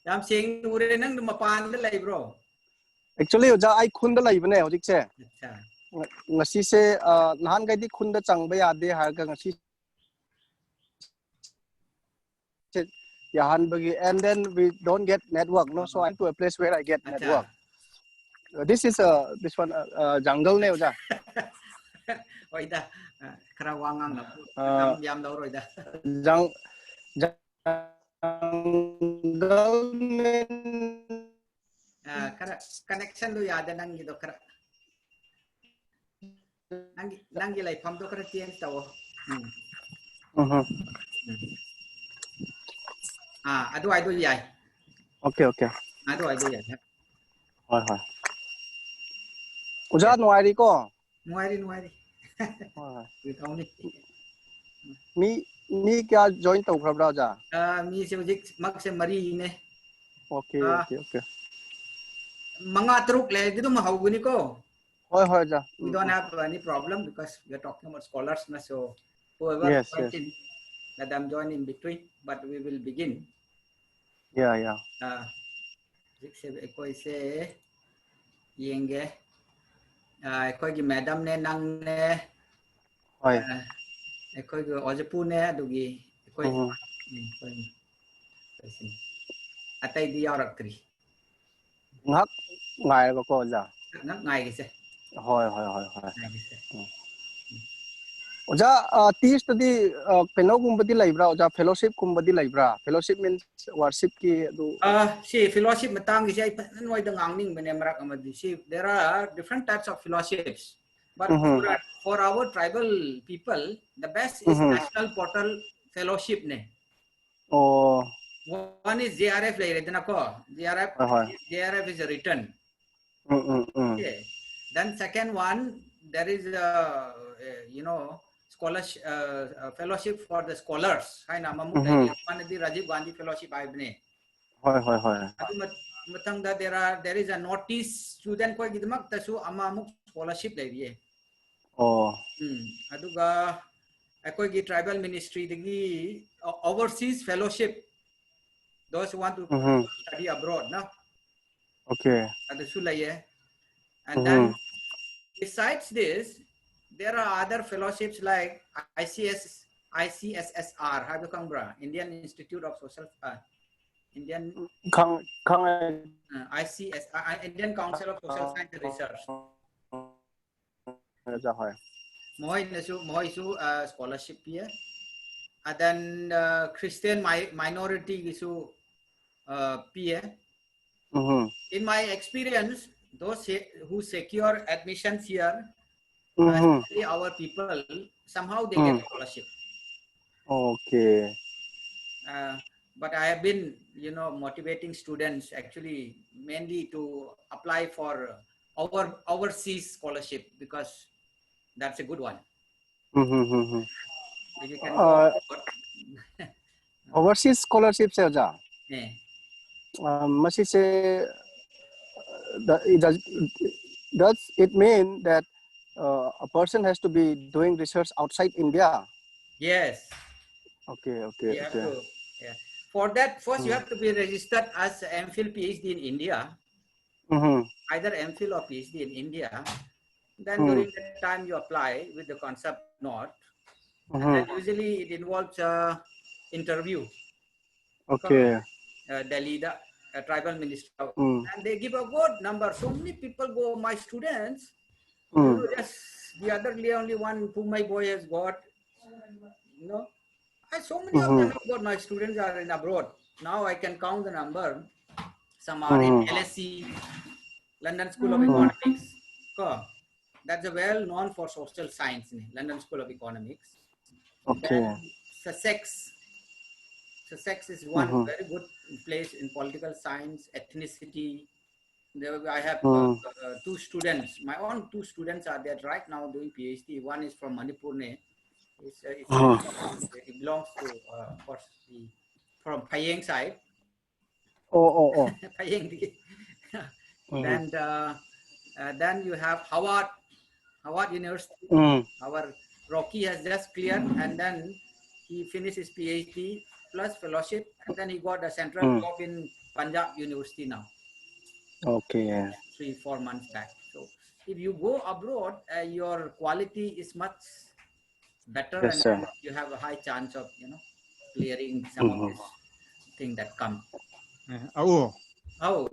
Yam saying ure nang mapan the lay bro. Actually, oja I khunda laibane hojik se. Acha. Ngasi se nahan gai di khunda changba yade har ka ngasi se yahan bagi, and then we don't get network, no. So I'm to a place where I get network. This is this one jungle ne oja. Oi da. Kara wangang na. Yam daw roy da. Jungle ne. Kara connection do yada nang gido kara. Nang gilay pam do kara tiyan tawo. Ado ay do yay. Okay, okay. Ado ay do yay. Hoi hoi. Oja nuai ri ko. Nuai ri. Hoi. Itaw ni. Mi kya join tau khrabra oja. Mi se ujik mag se mari ne. Okay, okay. Mga truk le dito mahawguni ko. Hoi hoi oja. We don't have any problem because we are talking about scholars na, so whoever in, let them join in between, but we will begin. Yeah. Koi se yenge koi gi madam ne nang ne koi gi ojapu ne dugi koi atay di yarak3 ngak ngai ko oja. Ngak ngai gi se. Hoi. Oja tis tadi keno gumbadi laibra oja fellowship gumbadi laibra. Fellowship means worship ki do. See fellowship matang gi sai noi da ngangning bene marak amadi. See there are different types of fellowships, but for our tribal people the best is national portal fellowship ne. Oh, one is JRF lai redna ko. JRF is a written. Okay. Then second one there is scholarship fellowship for the scholars. Hai na mamu Manadi Rajiv Gandhi fellowship aibne. Hoi. Matangda there is a notice student ko gidmak tasu amamuk scholarship lai diye. Oh. Aduga akoi gi tribal ministry digi overseas fellowship. Those who want to study abroad, no? Okay. And then besides this, there are other fellowships like ICSSR, Indian Institute of Social Indian ICSR, Indian Council of Social Science and Research. Moisu scholarship here. And then Christian minority issue PA. In my experience, those who secure admissions here, especially our people, somehow they get scholarship. Okay. But I have been, motivating students actually mainly to apply for overseas scholarship because that's a good one. You can overseas scholarship se ja. Does it mean that a person has to be doing research outside India? Yes. Okay. For that, first you have to be registered as MPhil PhD in India. Either MPhil or PhD in India. Then during that time you apply with the concept note. And then usually it involves interview. Okay. Delhi, the tribal minister, and they give a good number. So many people go. My students, just the only one who my boy has got. So many of them have got. My students are in abroad. Now I can count the number. Some are in LSE, London School of Economics. That's a well known for social science, London School of Economics. Okay. Sussex is one very good place in political science, ethnicity. There I have two students. My own two students are there right now doing PhD. One is from Manipur. It belongs to from Payeng side. Payeng. And then you have Howard University. Our Rocky has just cleared, and then he finished his PhD plus fellowship, and then he got a central job in Punjab University now. Okay. 3-4 months back. So if you go abroad, your quality is much better, Yes, and sir. you have a high chance of clearing some of this thing that come. Oh. Oh.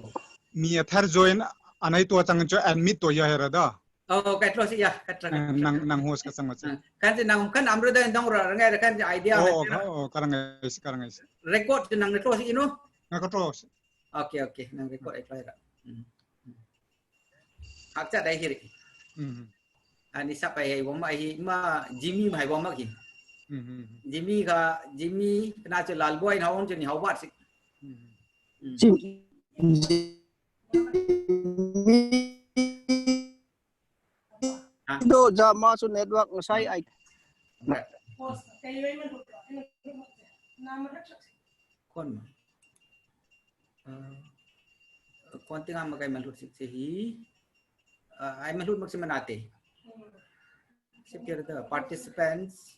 Me a third join and I to admit to Yahera. Oh, katros ya, Nang host Kasamasa. Kan kan amro da ndong ra ngai kan idea Oh, karangais. record nang retros Nakatros. Okay, nang record ai ra. Hak cha dai hiri. Ani sa pai bom ai ma Jimmy mai bom ma ki. Jimmy na che lal boy na on che ni hau bat sik. Do jama su network ngasai ai. Kon tinggal makai malut sih. I malut maksud menate. Sekitar the participants.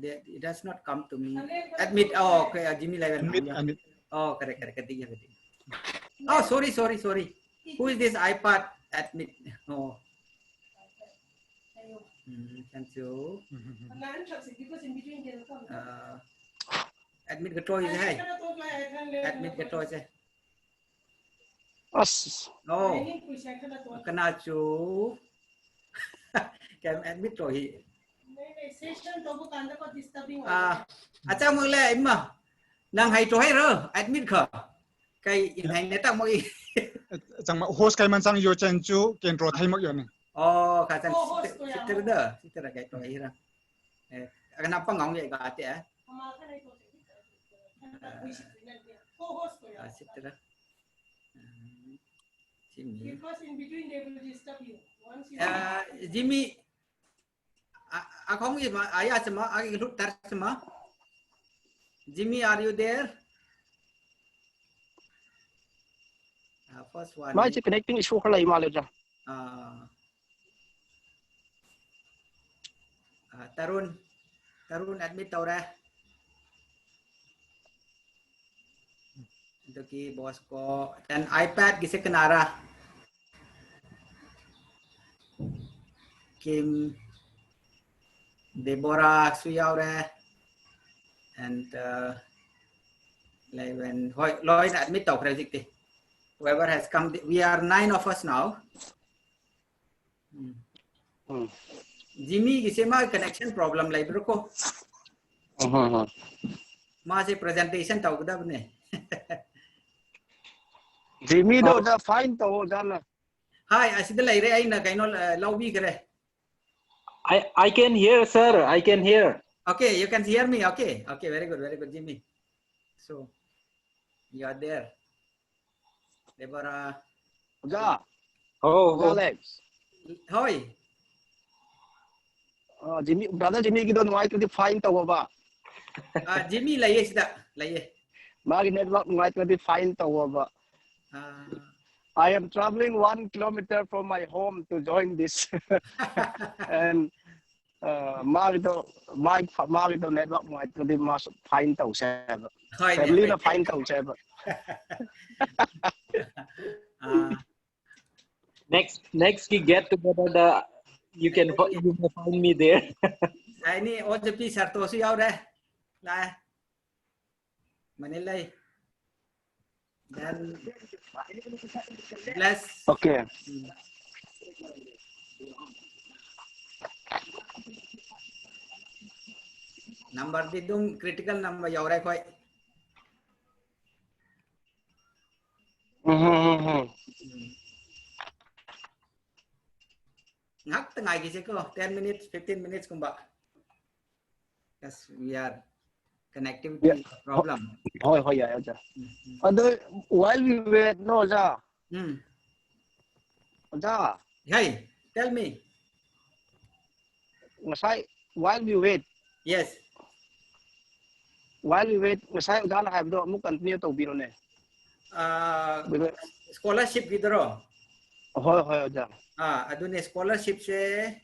It has not come to me. Admit. Oh, okay. Jimmy level. Admit. Oh, correct. Ketiga. Oh, sorry. Who is this iPad? Admit. Oh. Thank you. Admit control is hai. Admit control is hai. Oh. Kena chu. Can admit rồi. Acha mulai imma. Nang hai to hai ro. Admit kha. Kai in hai neta mo i. Chẳng mà host cái man sang yo chen chu ken ro thai mak yo ni. Oh, kata sitter kayak itu akhirnya. Kenapa ngomong kayak gak ya? Sitter. Jimmy. Because in between they will disturb you. Once you Jimmy, aku ngomong ayah semua, aku ikut tar semua. Jimmy, are you there? First one. Mai chỉ connecting issue khalai malai ja. Tarun admit tau dah. Itu ki bos ko dan iPad gise kenara. Kim Deborah Suyau dah. And like when Lloyd admit tau project ti. Whoever has come, we are 9 of us now. Jimmy gise ma connection problem lai bro ko. Ma se presentation tau kuda bne. Jimmy do da fine to jana. Hi, asid lai re ai na kaino lobby kare. I can hear, sir. I can hear. Okay, you can hear me. Okay, very good, Jimmy. So you are there. Deborah. Ja. Oh. Alex. Hoy. Jimmy, brother Jimmy ki do nuai to fine to ba. Jimmy lai sida, lai. Magi network nuai to fine to ba. I am traveling 1 kilometer from my home to join this. And magi to network nuai to mas fine to se. Family na fine to se ba. Next we get together you may find me there. Ini OJP Sartosi yau dah. Lah. Manilai. Dan bless. Okay. Number didung critical number yau rai koi. Ngak tengah gisi ko 10 minutes 15 minutes kumba. Yes, we are connectivity problem. Hoi ya ja. While we wait no ja. Ja. Hey, tell me. Ngasai while we wait. Yes. While we wait ngasai ja na have do mu continue to biro ne. Scholarship gitu ro. Hoi ja. Adune scholarship se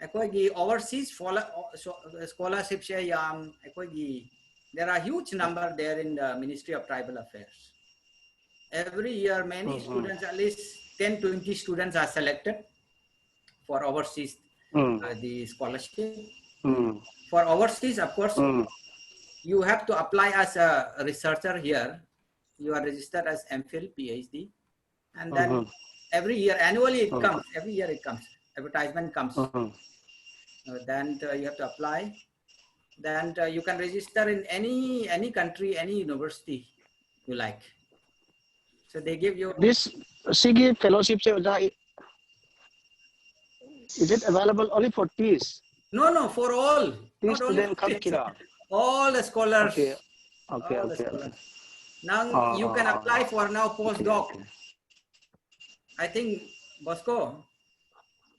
akoigi overseas scholarship se yang akoigi There are huge number there in the Ministry of Tribal Affairs. Every year, many students, at least 10, 20 students are selected for overseas the scholarship. For overseas, of course, you have to apply as a researcher here. You are registered as MPhil, PhD, and then every year, annually it comes. Every year it comes. Advertisement comes. Then you have to apply. Then you can register in any country, any university you like. So they give you This SIGI fellowship, is it available only for TIS? no for all. TIS Not only student for kira. all the scholars. Okay. All Okay. the Okay. scholars. Now you can apply for now postdoc. Okay. I think Bosco,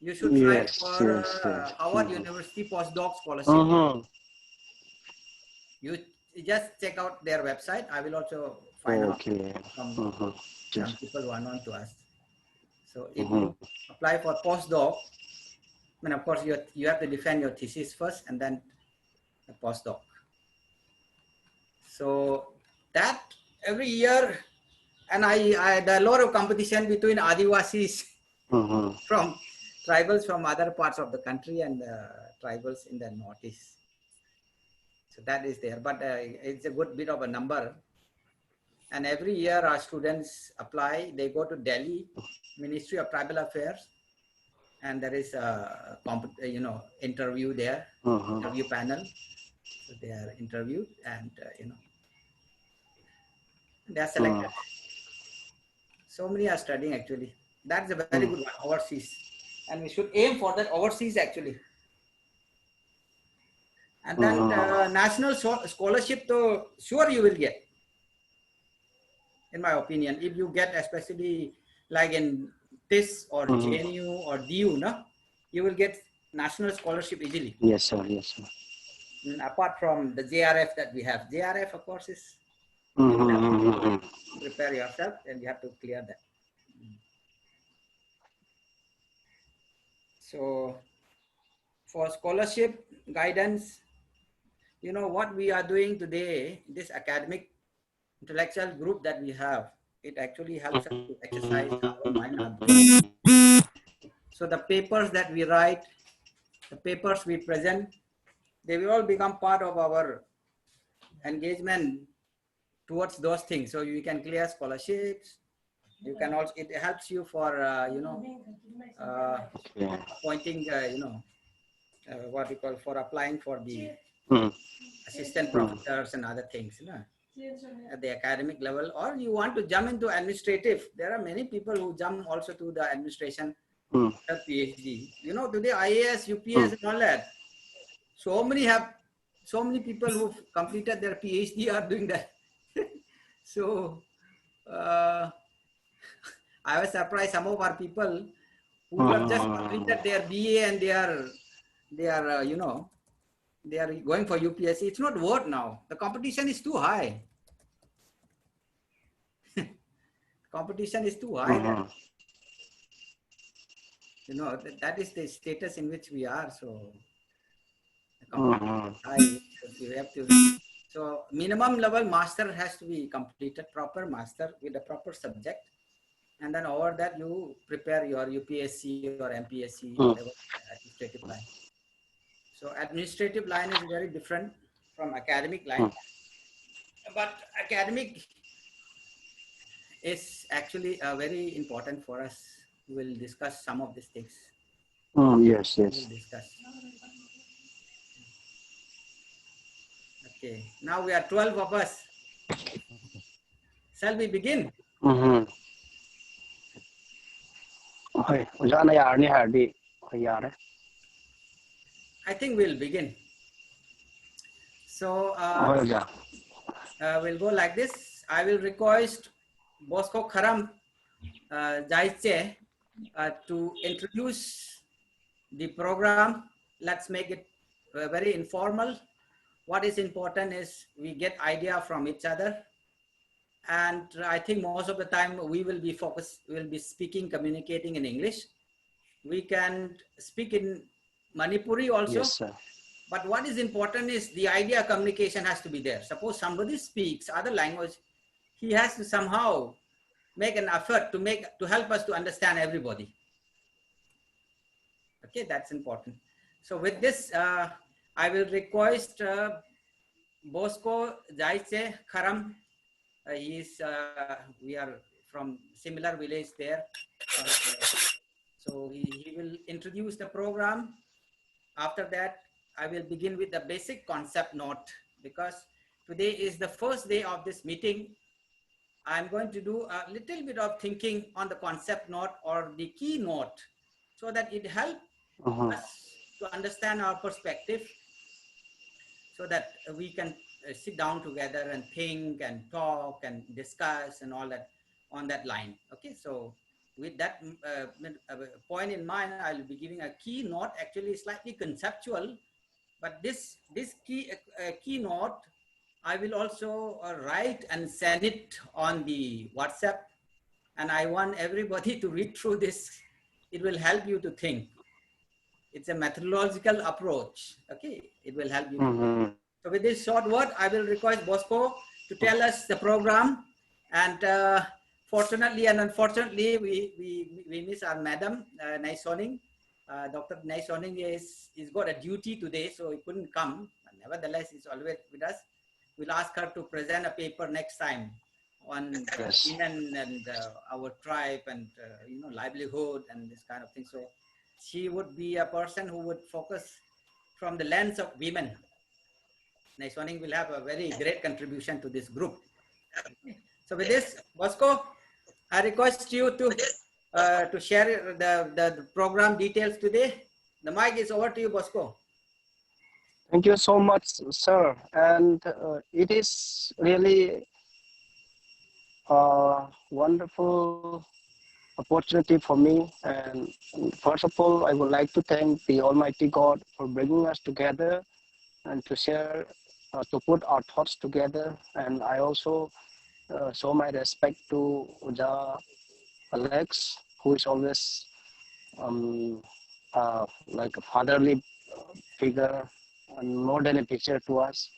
you should try Yes, for yes. Howard University postdoc scholarship. You just check out their website. I will also find out from some people who are known to us. So if you apply for postdoc, I mean, of course, you have to defend your thesis first and then the postdoc. So that every year, and there are a lot of competition between Adivasis from tribals from other parts of the country and tribals in the Northeast. So that is there, but it's a good bit of a number. And every year our students apply, they go to Delhi, Ministry of Tribal Affairs, and there is a interview there, interview panel. So they are interviewed and they are selected. So many are studying actually. That's a very good one, overseas. And we should aim for that overseas actually. And then national scholarship, though, sure you will get. In my opinion, if you get especially like in TIS or JNU or DU, you will get national scholarship easily. Yes, sir. Yes, sir. And apart from the JRF that we have. JRF, of course, is you have to prepare yourself and you have to clear that. So for scholarship guidance, what we are doing today, this academic intellectual group that we have, it actually helps us to exercise our mind. So the papers that we write, the papers we present, they will all become part of our engagement towards those things. So you can clear scholarships. You can also, it helps you for, appointing, what we call for applying for the assistant professors and other things, at the academic level, or you want to jump into administrative. There are many people who jump also to the administration, PhD. Today IAS, UPS and all that. So many people who've completed their PhD are doing that. So I was surprised some of our people who have just completed their BA and they are going for UPSC. It's not worth now. The competition is too high. Competition is too high. That is the status in which we are. So the competition is high. You have to. So minimum level master has to be completed, proper master with a proper subject. And then over that you prepare your UPSC or MPSC, whatever administrative line. So administrative line is very different from academic line. But academic is actually very important for us. We will discuss some of these things. Yes. We'll discuss. Okay, now we are 12 of us. Shall we begin? I think we'll begin. So we'll go like this. I will request Bosco Kharam Jaiche to introduce the program. Let's make it very informal. What is important is we get idea from each other. And I think most of the time we will be speaking, communicating in English. We can speak in Manipuri also. Yes, sir. But what is important is the idea communication has to be there. Suppose somebody speaks other language, he has to somehow make an effort to help us to understand everybody. Okay, that's important. So with this, I will request Bosco Jaice Kharam. We are from similar village there. So he will introduce the program. After that, I will begin with the basic concept note, because today is the first day of this meeting. I'm going to do a little bit of thinking on the concept note or the keynote, so that it helps us to understand our perspective, so that we can sit down together and think and talk and discuss and all that on that line. Okay, so with that point in mind, I'll be giving a keynote, actually slightly conceptual, but this keynote, I will also write and send it on the WhatsApp, and I want everybody to read through this. It will help you to think. It's a methodological approach. Okay, it will help you. So with this short word, I will request Bosco to tell us the program. And fortunately and unfortunately, we miss our madam, Nai Soning. Dr. Nai Soning is got a duty today, so he couldn't come. Nevertheless, he's always with us. We'll ask her to present a paper next time on women and our tribe and livelihood and this kind of thing. So she would be a person who would focus from the lens of women. Nai Soning will have a very great contribution to this group. Okay. So with this, Bosco, I request you to share the program details today. The mic is over to you, Bosco. Thank you so much, sir. And it is really a wonderful opportunity for me. And first of all, I would like to thank the Almighty God for bringing us together and to share, to put our thoughts together. And I also show my respect to Uja Alex, who is always like a fatherly figure and more than a teacher to us.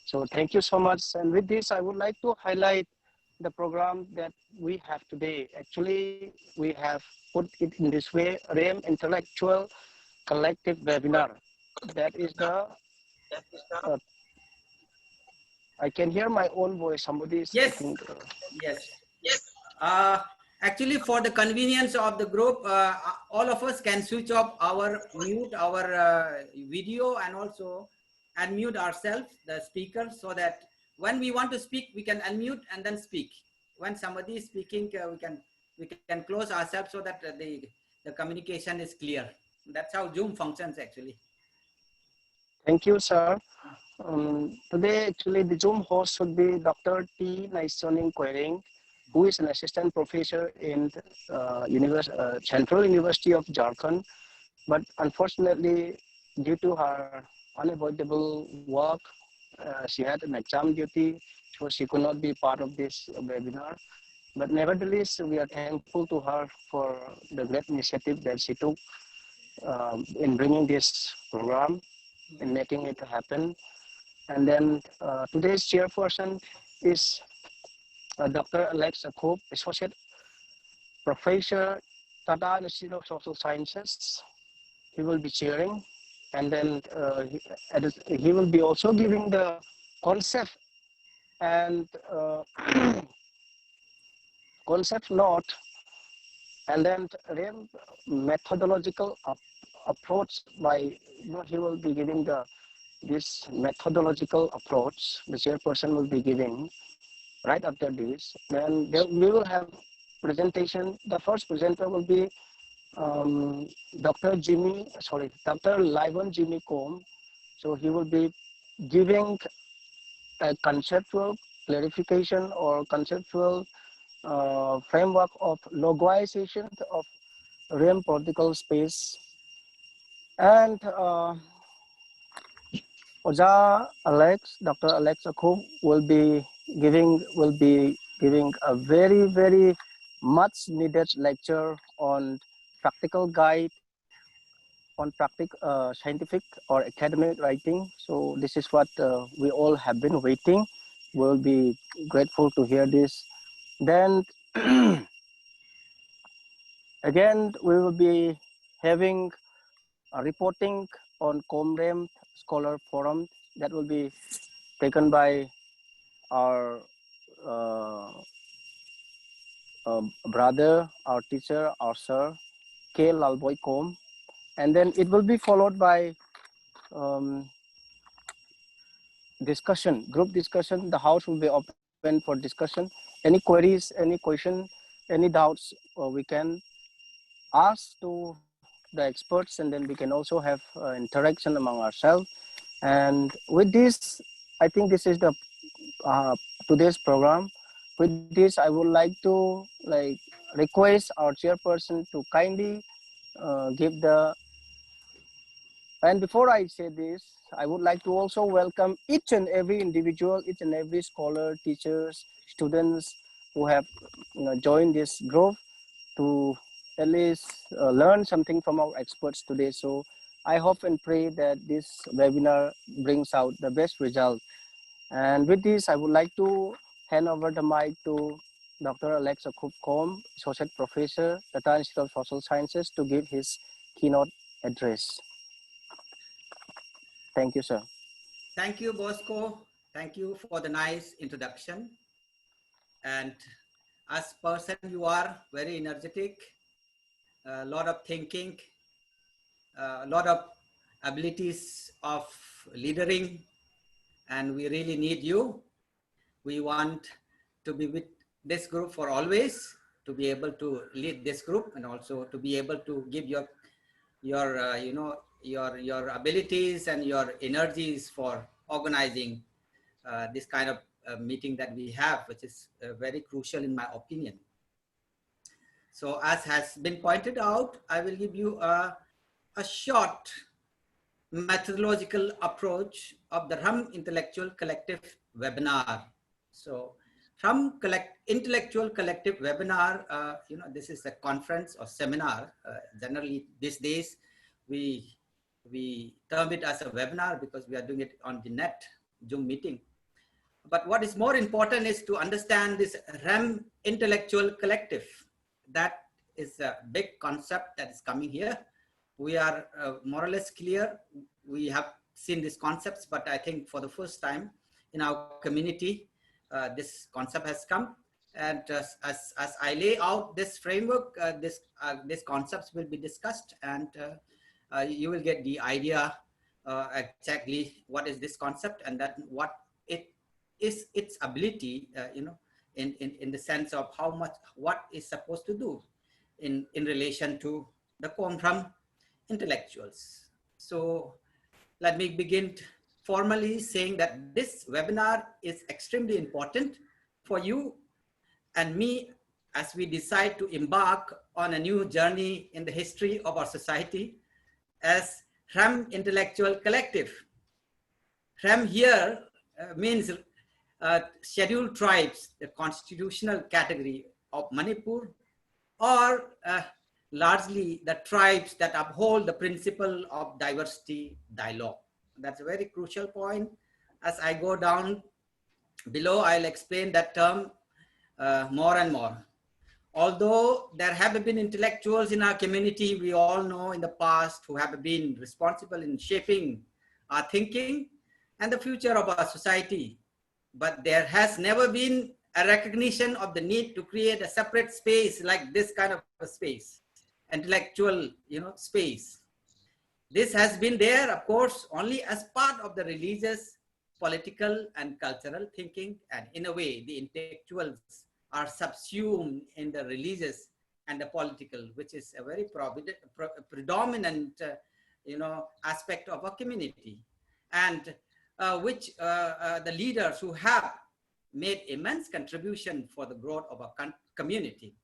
So thank you so much. And with this, I would like to highlight the program that we have today. Actually, we have put it in this way: RAIM Intellectual Collective Webinar. That is the I can hear my own voice. Somebody is speaking. Yes. Actually, for the convenience of the group, all of us can switch off mute our video, and also unmute ourselves, the speaker, so that when we want to speak, we can unmute and then speak. When somebody is speaking, we can close ourselves so that the communication is clear. That's how Zoom functions, actually. Thank you, sir. Today, actually, the Zoom host should be Dr. T. Nai Soning Quering, who is an assistant professor in Central University of Jharkhand. But unfortunately, due to her unavoidable work, she had an exam duty, so she could not be part of this webinar. But nevertheless, we are thankful to her for the great initiative that she took in bringing this program and making it happen. And then today's chairperson is Dr. Alex Akub, Associate Professor, Tata Institute of Social Sciences. He will be chairing, and then he will be also giving the concept and concept note, and then RAIM methodological approach by, he will be giving this methodological approach. The chairperson will be giving right after this. Then we will have presentation. The first presenter will be Dr. Livon Jimmy Combe. So he will be giving a conceptual clarification or conceptual framework of logoization of RAIM political space. And Dr. Alex Akub will be giving a very, very much needed lecture on practical guide on scientific or academic writing. So this is what we all have been waiting. We'll be grateful to hear this. Then again, we will be having a reporting on Comrem Scholar Forum that will be taken by our brother, our teacher, our sir, K. Lalboy Kom. And then it will be followed by discussion, group discussion. The house will be open for discussion. Any queries, any question, any doubts, we can ask to the experts, and then we can also have interaction among ourselves. And with this, I think this is the today's program. With this, I would like to request our chairperson to kindly give the. And before I say this, I would like to also welcome each and every individual, each and every scholar, teachers, students who have joined this group to at least learn something from our experts today. So I hope and pray that this webinar brings out the best result. And with this, I would like to hand over the mic to Dr. Alex Akupkom, Associate Professor, Tata Institute of Social Sciences, to give his keynote address. Thank you, sir. Thank you, Bosco. Thank you for the nice introduction. And as person you are very energetic, a lot of thinking, a lot of abilities of leadering, and we really need you. We want to be with this group for always, to be able to lead this group, and also to be able to give your abilities and your energies for organizing this kind of meeting that we have, which is very crucial in my opinion. So as has been pointed out, I will give you a short methodological approach of the RAM Intellectual Collective webinar. So RAM Intellectual Collective webinar, this is a conference or seminar. Generally these days, we term it as a webinar because we are doing it on the net, Zoom meeting. But what is more important is to understand this RAM Intellectual Collective. That is a big concept that is coming here. We are more or less clear. We have seen these concepts, but I think for the first time in our community, this concept has come. And as I lay out this framework, these concepts will be discussed, and you will get the idea exactly what is this concept, and that what it is, its ability, in the sense of how much, what is supposed to do in relation to the Comram intellectuals. So let me begin formally saying that this webinar is extremely important for you and me as we decide to embark on a new journey in the history of our society as RAM Intellectual Collective. RAM here means scheduled tribes, the constitutional category of Manipur, or largely the tribes that uphold the principle of diversity dialogue. That's a very crucial point. As I go down below, I'll explain that term more and more. Although there have been intellectuals in our community, we all know in the past, who have been responsible in shaping our thinking and the future of our society. But there has never been a recognition of the need to create a separate space like this kind of a space, intellectual, space. This has been there, of course, only as part of the religious, political, and cultural thinking. And in a way, the intellectuals are subsumed in the religious and the political, which is a very predominant, aspect of a community, and which the leaders who have made immense contribution for the growth of our community.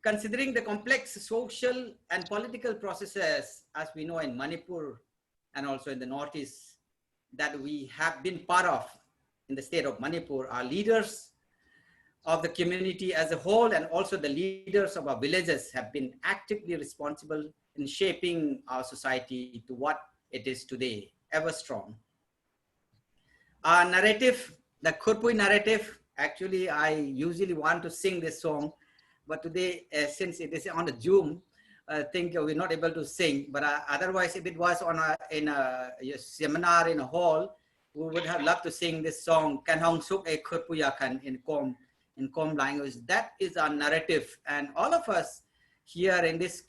Considering the complex social and political processes, as we know in Manipur and also in the Northeast, that we have been part of in the state of Manipur, our leaders of the community as a whole, and also the leaders of our villages have been actively responsible in shaping our society to what it is today, ever strong. Our narrative, the Khurpui narrative, actually I usually want to sing this song, but today, since it is on the Zoom, I think we're not able to sing, but otherwise if it was on in a seminar in a hall, we would have loved to sing this song, Kan Hong Suk E Khurpuyakan in Kom language. That is our narrative, and all of us here in this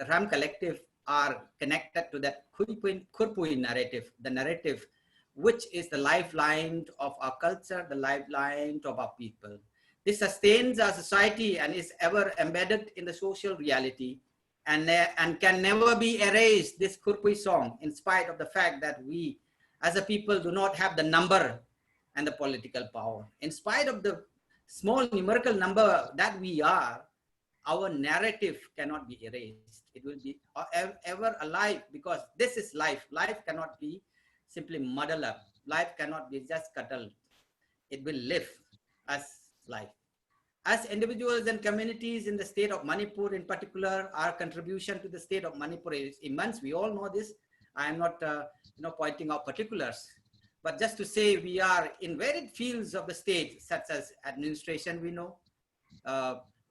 Ram collective are connected to that Khurpui narrative, the narrative which is the lifeline of our culture, the lifeline of our people. This sustains our society and is ever embedded in the social reality, and can never be erased, this Khurpui song, in spite of the fact that we as a people do not have the number and the political power. In spite of the small numerical number that we are, our narrative cannot be erased. It will be ever alive, because this is life. Life cannot be simply muddled up. Life cannot be just cuddled. It will live as life. As individuals and communities in the state of Manipur in particular, our contribution to the state of Manipur is immense. We all know this. I am not pointing out particulars, but just to say we are in varied fields of the state, such as administration, we know,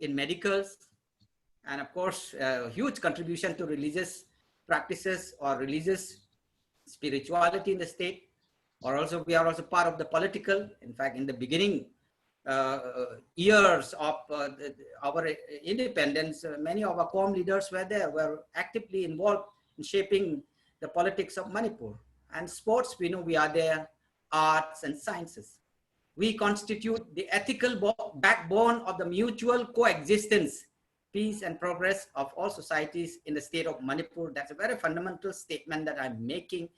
in medicals, and of course, huge contribution to religious practices or religious spirituality in the state, or also we are also part of the political. In fact, in the beginning years of our independence, many of our Kom leaders were actively involved in shaping the politics of Manipur. And sports, we know we are there, arts and sciences. We constitute the ethical backbone of the mutual coexistence, peace and progress of all societies in the state of Manipur. That's a very fundamental statement that I'm making,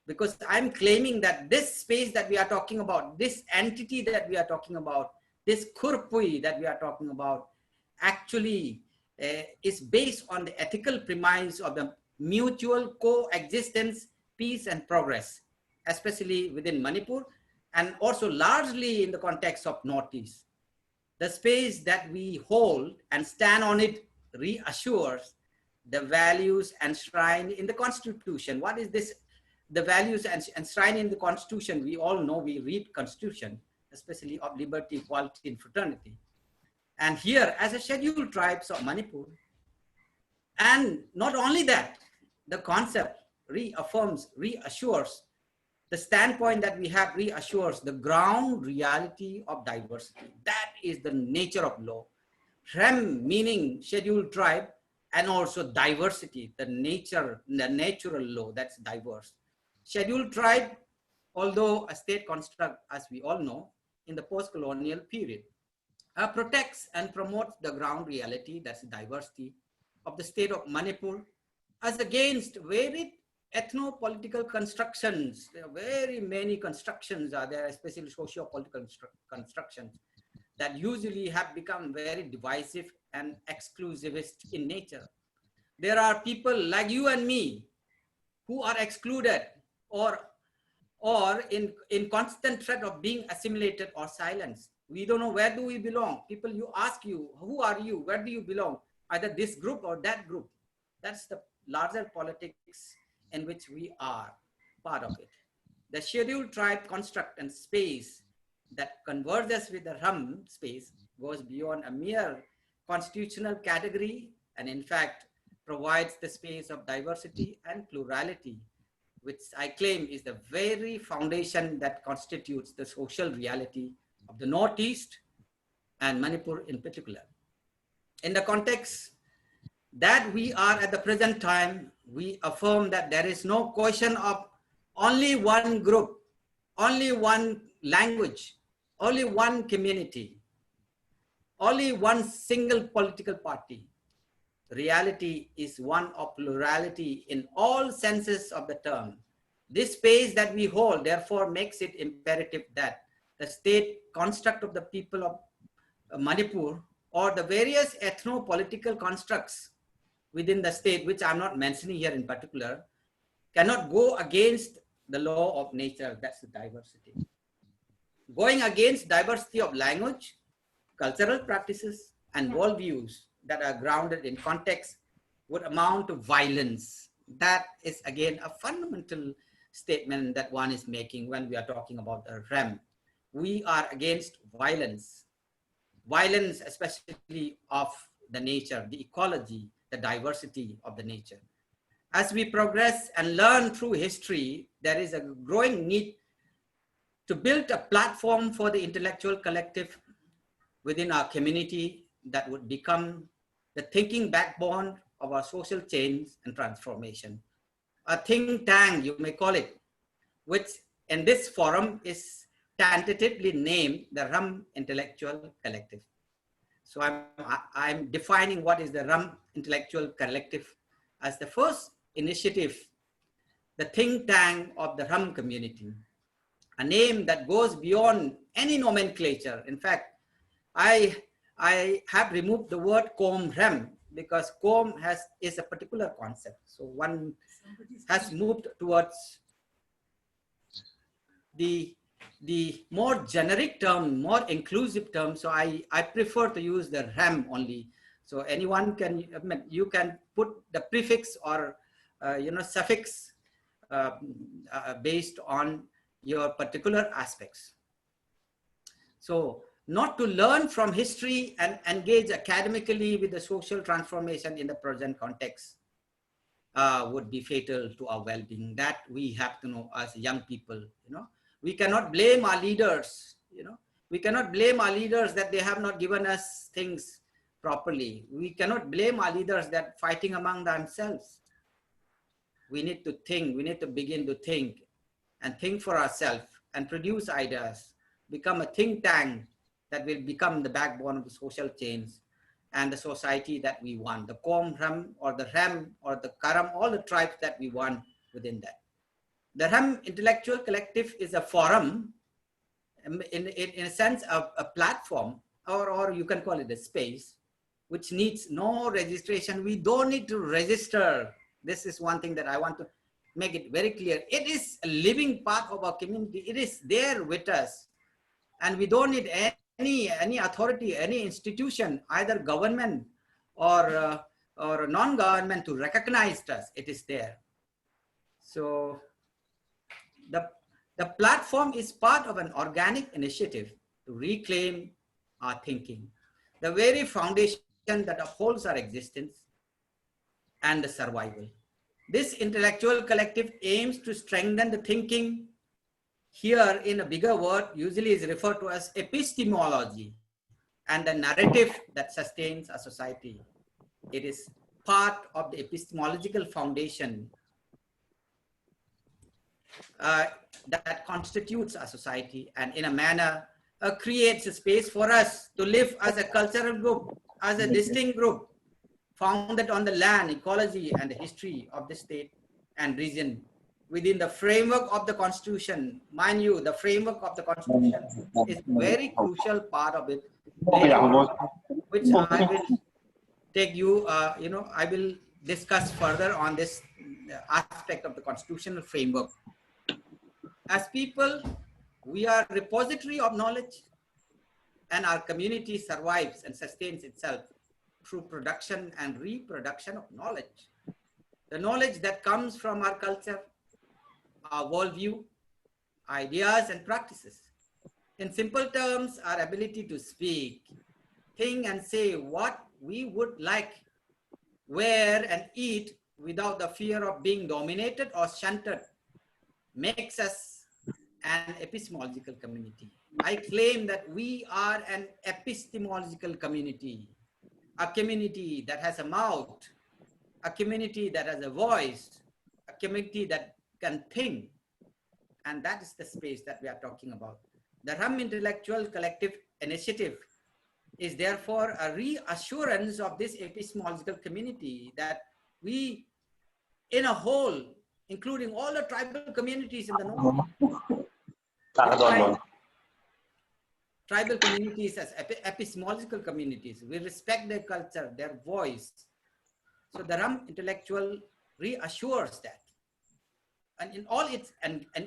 because I'm claiming that this space that we are talking about, this entity that we are talking about, this Khurpui that we are talking about, actually is based on the ethical premise of the mutual coexistence, peace and progress, especially within Manipur, and also largely in the context of Northeast. The space that we hold and stand on it reassures the values enshrined in the Constitution. What is this? The values enshrined in the Constitution, we all know, we read Constitution, especially of liberty, equality and fraternity. And here, as a scheduled tribes of Manipur, and not only that, the concept reassures the standpoint that we have, reassures the ground reality of diversity. That is the nature of law. Rem meaning scheduled tribe, and also diversity, the natural law that's diverse. Scheduled tribe, although a state construct, as we all know, in the post-colonial period, protects and promotes the ground reality, that's diversity, of the state of Manipur, as against varied ethno-political constructions. There are very many constructions are there, especially socio-political constructions, that usually have become very divisive and exclusivist in nature. There are people like you and me who are excluded or in constant threat of being assimilated or silenced. We don't know where do we belong. People, you ask you, who are you? Where do you belong? Either this group or that group. That's the larger politics in which we are part of it. The scheduled tribe construct and space that converges with the Ram space goes beyond a mere constitutional category, and in fact provides the space of diversity and plurality, which I claim is the very foundation that constitutes the social reality of the Northeast and Manipur in particular. In the context that we are at the present time, we affirm that there is no question of only one group, only one language, only one community, only one single political party. Reality is one of plurality in all senses of the term. This space that we hold, therefore, makes it imperative that the state construct of the people of Manipur, or the various ethno-political constructs within the state, which I'm not mentioning here in particular, cannot go against the law of nature, that's the diversity. Going against diversity of language, cultural practices and worldviews that are grounded in context would amount to violence. That is again a fundamental statement that one is making when we are talking about the REM. We are against violence. Violence, especially of the nature, the ecology, the diversity of the nature. As we progress and learn through history, there is a growing need to build a platform for the intellectual collective within our community that would become the thinking backbone of our social change and transformation. A think tank, you may call it, which in this forum is tentatively named the RUM Intellectual Collective. So I'm defining what is the RUM Intellectual Collective as the first initiative, the think tank of the RUM community, a name that goes beyond any nomenclature. In fact, I have removed the word COM-REM because COM is a particular concept. So one has moved towards the more generic term, more inclusive term. So I prefer to use the REM only. So anyone can, you can put the prefix or suffix based on your particular aspects. So not to learn from history and engage academically with the social transformation in the present context would be fatal to our well-being. That we have to know as young people. We cannot blame our leaders. We cannot blame our leaders that they have not given us things properly. We cannot blame our leaders that fighting among themselves. We need to think. We need to begin to think and think for ourselves and produce ideas, become a think tank that will become the backbone of the social change and the society that we want, the COM-REM or the REM or the KARAM, all the tribes that we want within that. The REM Intellectual Collective is a forum, in a sense of a platform, or you can call it a space, which needs no registration. We don't need to register. This is one thing that I want to make it very clear. It is a living part of our community. It is there with us. And we don't need any authority, any institution, either government or non-government to recognize us. It is there. So the platform is part of an organic initiative to reclaim our thinking, the very foundation that upholds our existence and the survival. This intellectual collective aims to strengthen the thinking. Here in a bigger word usually is referred to as epistemology and the narrative that sustains a society. It is part of the epistemological foundation that constitutes a society and in a manner creates a space for us to live as a cultural group, as a distinct group founded on the land, ecology, and the history of the state and region within the framework of the Constitution. Mind you, the framework of the Constitution is very crucial part of it, which I will take you, I will discuss further on this aspect of the constitutional framework. As people, we are a repository of knowledge, and our community survives and sustains itself through production and reproduction of knowledge. The knowledge that comes from our culture, our worldview, ideas and practices. In simple terms, our ability to speak, think and say what we would like, wear and eat without the fear of being dominated or shunted makes us an epistemological community. I claim that we are an epistemological community, a community that has a mouth, a community that has a voice, a community that can think. And that is the space that we are talking about. The RUM Intellectual Collective Initiative is therefore a reassurance of this epistemological community that we, in a whole, including all the tribal communities in the north, tribal communities as epistemological communities, we respect their culture, their voice. So the RUM Intellectual reassures that. And in all its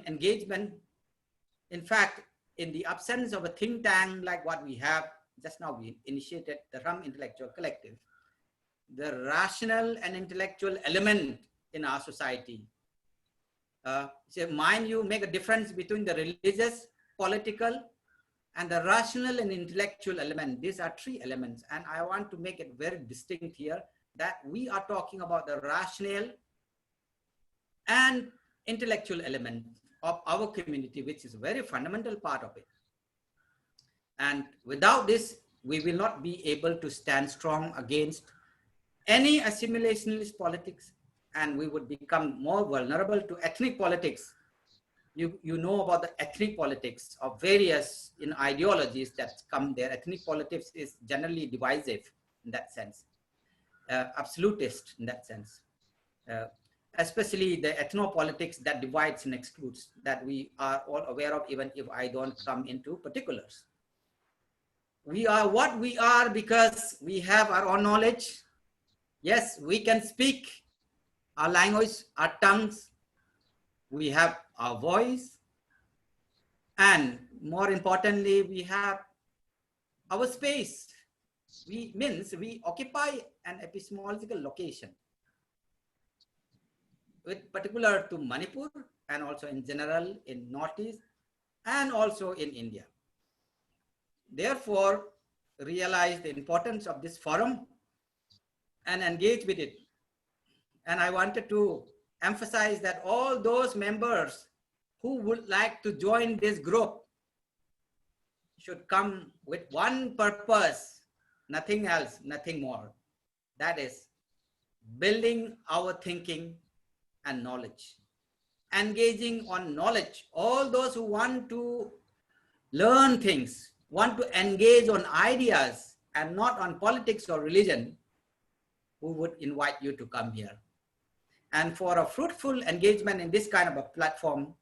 engagement, in fact, in the absence of a think tank like what we have, just now we initiated the Rum Intellectual Collective, the rational and intellectual element in our society. So mind you, make a difference between the religious, political, and the rational and intellectual element. These are three elements, and I want to make it very distinct here that we are talking about the rational and intellectual element of our community, which is a very fundamental part of it. And without this, we will not be able to stand strong against any assimilationist politics, and we would become more vulnerable to ethnic politics. You know about the ethnic politics of various ideologies that come there. Ethnic politics is generally divisive in that sense, absolutist in that sense, especially the ethnopolitics that divides and excludes, that we are all aware of, even if I don't come into particulars. We are what we are because we have our own knowledge. Yes, we can speak our language, our tongues. We have our voice. And more importantly, we have our space. We occupy an epistemological location, with particular to Manipur and also in general in Northeast and also in India. Therefore, realize the importance of this forum and engage with it. And I wanted to emphasize that all those members who would like to join this group should come with one purpose, nothing else, nothing more. That is building our thinking and knowledge, engaging on knowledge. All those who want to learn things, want to engage on ideas and not on politics or religion, we would invite you to come here. And for a fruitful engagement in this kind of a platform,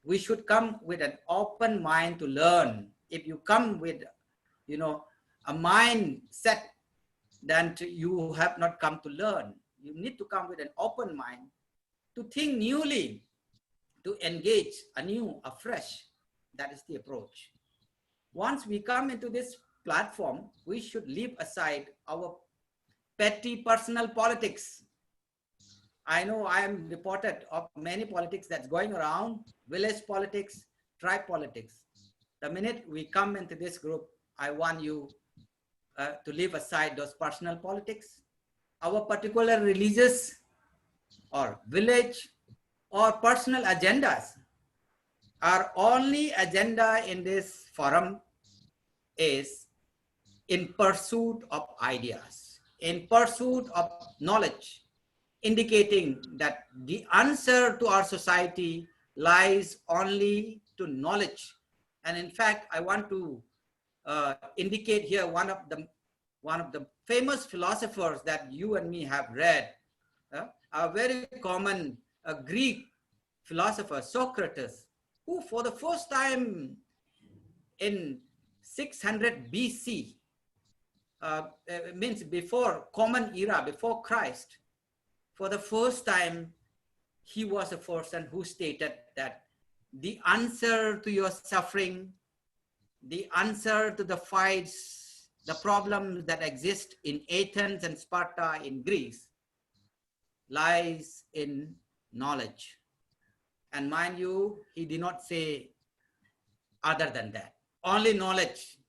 we should come with an open mind to learn. If you come with, a mindset, then you have not come to learn. You need to come with an open mind to think newly, to engage anew, afresh. That is the approach. Once we come into this platform, we should leave aside our petty personal politics. I know I am reported of many politics that's going around, village politics, tribe politics. The minute we come into this group, I want you to leave aside those personal politics. Our particular religious or village or personal agendas. Our only agenda in this forum is in pursuit of ideas, in pursuit of knowledge, indicating that the answer to our society lies only to knowledge. And in fact, I want to indicate here one of the famous philosophers that you and me have read, a very common Greek philosopher, Socrates, who for the first time in 600 BC, means before Common Era, before Christ, for the first time, he was a person who stated that the answer to your suffering, the answer to the fights, the problems that exist in Athens and Sparta in Greece lies in knowledge. And mind you, he did not say other than that, only knowledge.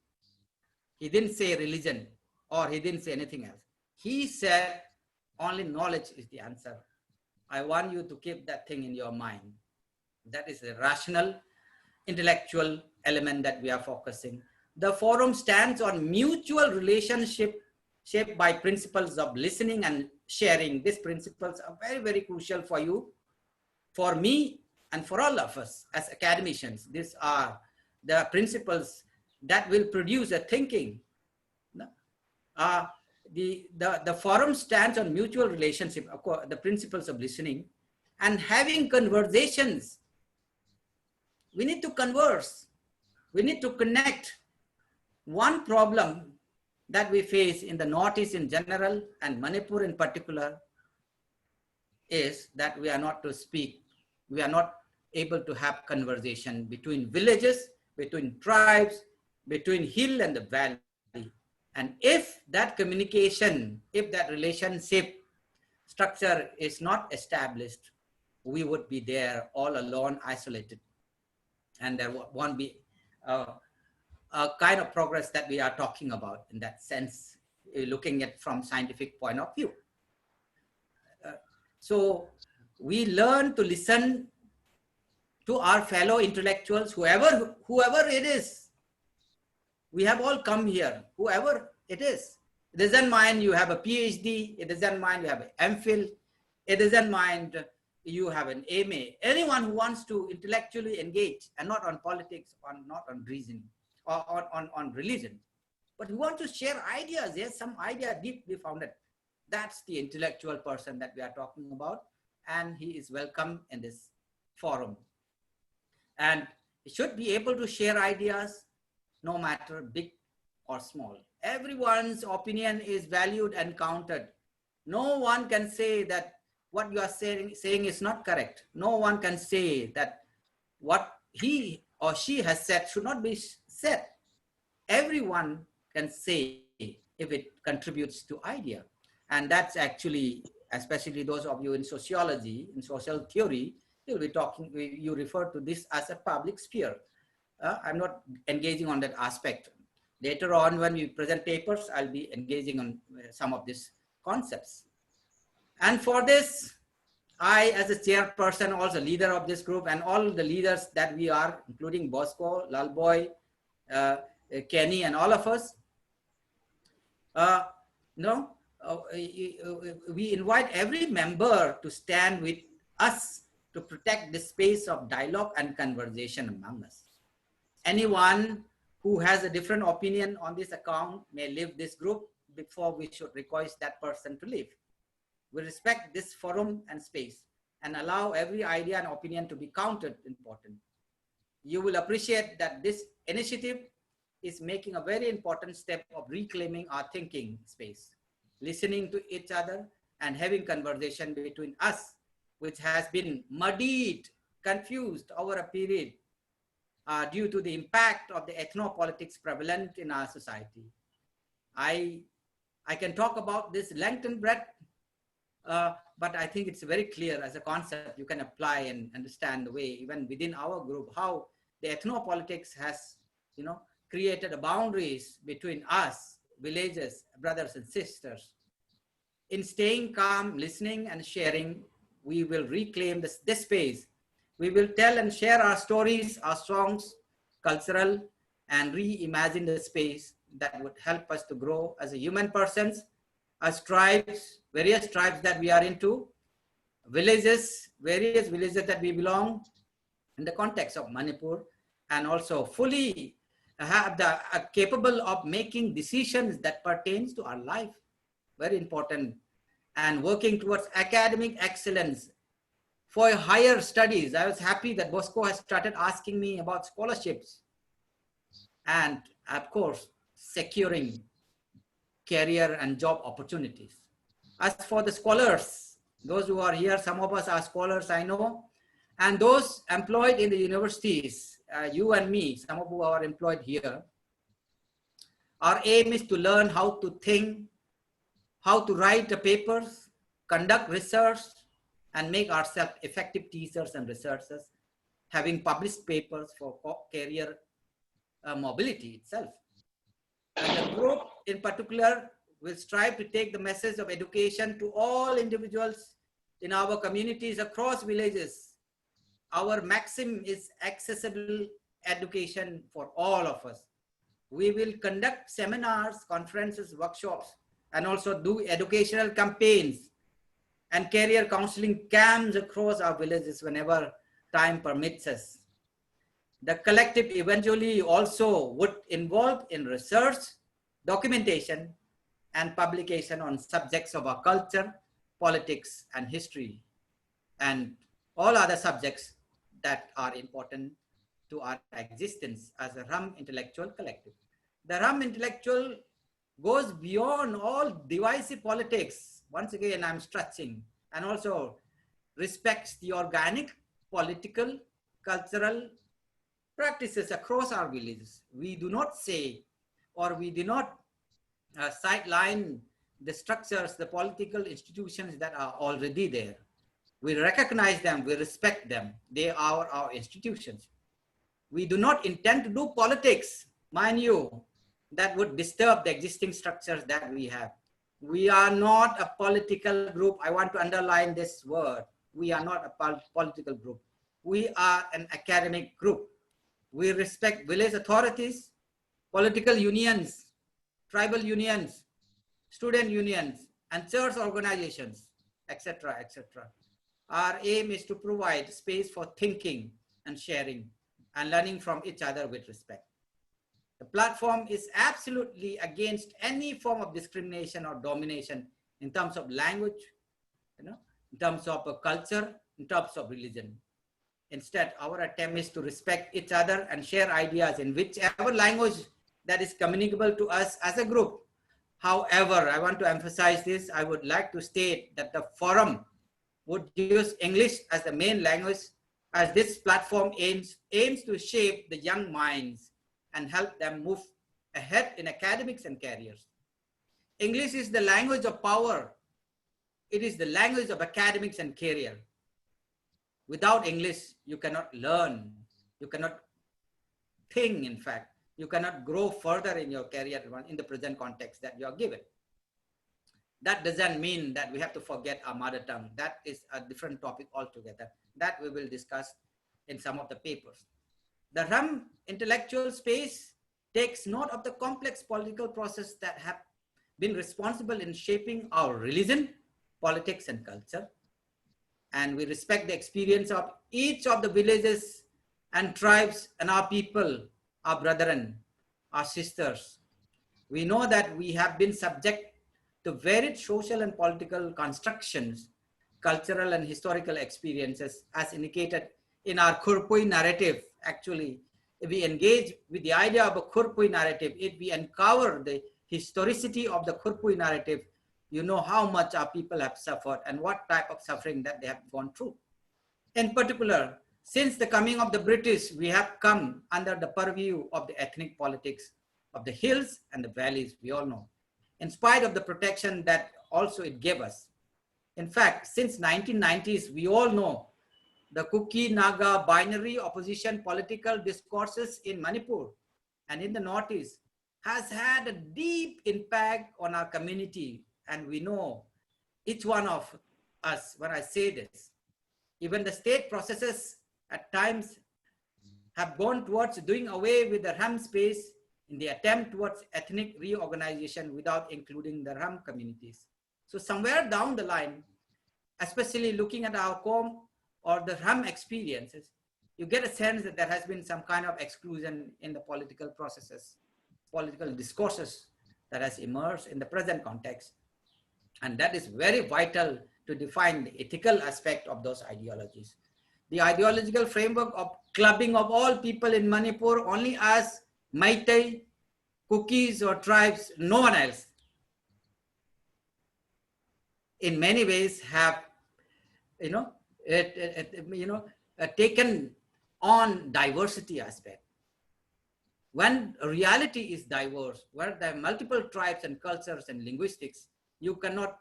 He didn't say religion or he didn't say anything else. He said only knowledge is the answer. I want you to keep that thing in your mind. That is the rational, intellectual element that we are focusing. The forum stands on mutual relationship shaped by principles of listening and sharing. These principles are very, very crucial for you, for me, and for all of us as academicians. These are the principles that will produce a thinking. The forum stands on mutual relationship, of course, the principles of listening and having conversations. We need to converse. We need to connect. One problem that we face in the Northeast in general and Manipur in particular is that we are not to speak. We are not able to have conversation between villages, between tribes, between hill and the valley. And if that communication, if that relationship structure is not established, we would be there all alone, isolated. And there won't be a kind of progress that we are talking about in that sense, looking at from scientific point of view. So we learn to listen to our fellow intellectuals, whoever it is. We have all come here, whoever it is. It doesn't mind you have a PhD, it doesn't mind you have an MPhil, it doesn't mind you have an MA. Anyone who wants to intellectually engage, and not on politics, not on reason, or on religion, but who want to share ideas. There's some idea deeply founded. That's the intellectual person that we are talking about, and he is welcome in this forum. And he should be able to share ideas, no matter big or small. Everyone's opinion is valued and counted. No one can say that what you are saying is not correct. No one can say that what he or she has said should not be said. Everyone can say if it contributes to idea. And that's actually, especially those of you in sociology, in social theory, you'll be talking, you refer to this as a public sphere. I'm not engaging on that aspect. Later on, when we present papers, I'll be engaging on some of these concepts. And for this, I, as a chairperson, also leader of this group, and all the leaders that we are, including Bosco, Lalboy, Kenny, and all of us, we invite every member to stand with us to protect the space of dialogue and conversation among us. Anyone who has a different opinion on this account may leave this group before we should request that person to leave. We respect this forum and space and allow every idea and opinion to be counted important. You will appreciate that this initiative is making a very important step of reclaiming our thinking space, listening to each other and having conversation between us, which has been muddied, confused over a period due to the impact of the ethnopolitics prevalent in our society. I can talk about this length and breadth, but I think it's very clear as a concept you can apply and understand the way, even within our group, how the ethnopolitics has, created boundaries between us, villages, brothers and sisters. In staying calm, listening and sharing, we will reclaim this space. We will tell and share our stories, our songs, cultural, and reimagine the space that would help us to grow as a human persons, as tribes, various tribes that we are into, villages, various villages that we belong in the context of Manipur, and also fully have capable of making decisions that pertains to our life, very important, and working towards academic excellence for higher studies. I was happy that Bosco has started asking me about scholarships and, of course, securing career and job opportunities. As for the scholars, those who are here, some of us are scholars, I know, and those employed in the universities, you and me, some of who are employed here, our aim is to learn how to think, how to write the papers, conduct research, and make ourselves effective teachers and researchers, having published papers for career mobility itself. And the group in particular will strive to take the message of education to all individuals in our communities across villages. Our maxim is accessible education for all of us. We will conduct seminars, conferences, workshops, and also do educational campaigns and career counseling camps across our villages whenever time permits us. The collective eventually also would involve in research, documentation, and publication on subjects of our culture, politics, and history, and all other subjects that are important to our existence as a Ram Intellectual Collective. The Ram Intellectual goes beyond all divisive politics. Once again, I'm stretching, and also respects the organic, political, cultural practices across our villages. We do not say, or we do not sideline the structures, the political institutions that are already there. We recognize them, we respect them. They are our institutions. We do not intend to do politics, mind you, that would disturb the existing structures that we have. We are not a political group. I want to underline this word. We are not a political group. We are an academic group. We respect village authorities, political unions, tribal unions, student unions, and church organizations, etc., etc. Our aim is to provide space for thinking and sharing and learning from each other with respect. The platform is absolutely against any form of discrimination or domination in terms of language, in terms of culture, in terms of religion. Instead, our attempt is to respect each other and share ideas in whichever language that is communicable to us as a group. However, I want to emphasize this. I would like to state that the forum would use English as the main language, as this platform aims to shape the young minds and help them move ahead in academics and careers. English is the language of power. It is the language of academics and career. Without English, you cannot learn. You cannot think, in fact. You cannot grow further in your career in the present context that you are given. That doesn't mean that we have to forget our mother tongue. That is a different topic altogether. That we will discuss in some of the papers. The RAM intellectual space takes note of the complex political process that have been responsible in shaping our religion, politics, and culture. And we respect the experience of each of the villages and tribes and our people, our brethren, our sisters. We know that we have been subject to varied social and political constructions, cultural and historical experiences, as indicated in our Khurpui narrative. Actually, if we engage with the idea of a Khurpui narrative, if we uncover the historicity of the Khurpui narrative, you know how much our people have suffered and what type of suffering that they have gone through. In particular, since the coming of the British, we have come under the purview of the ethnic politics of the hills and the valleys, we all know, in spite of the protection that also it gave us. In fact, since 1990s, we all know the Kuki-Naga binary opposition political discourses in Manipur and in the Northeast has had a deep impact on our community. And we know, each one of us, when I say this, even the state processes at times have gone towards doing away with the RAM space in the attempt towards ethnic reorganization without including the RAM communities. So somewhere down the line, especially looking at our COM or the RAM experiences, you get a sense that there has been some kind of exclusion in the political processes, political discourses that has emerged in the present context. And that is very vital to define the ethical aspect of those ideologies. The ideological framework of clubbing of all people in Manipur only as Meitei, Kukis or tribes, no one else, in many ways have, taken on diversity aspect. When reality is diverse, where there are multiple tribes and cultures and linguistics, you cannot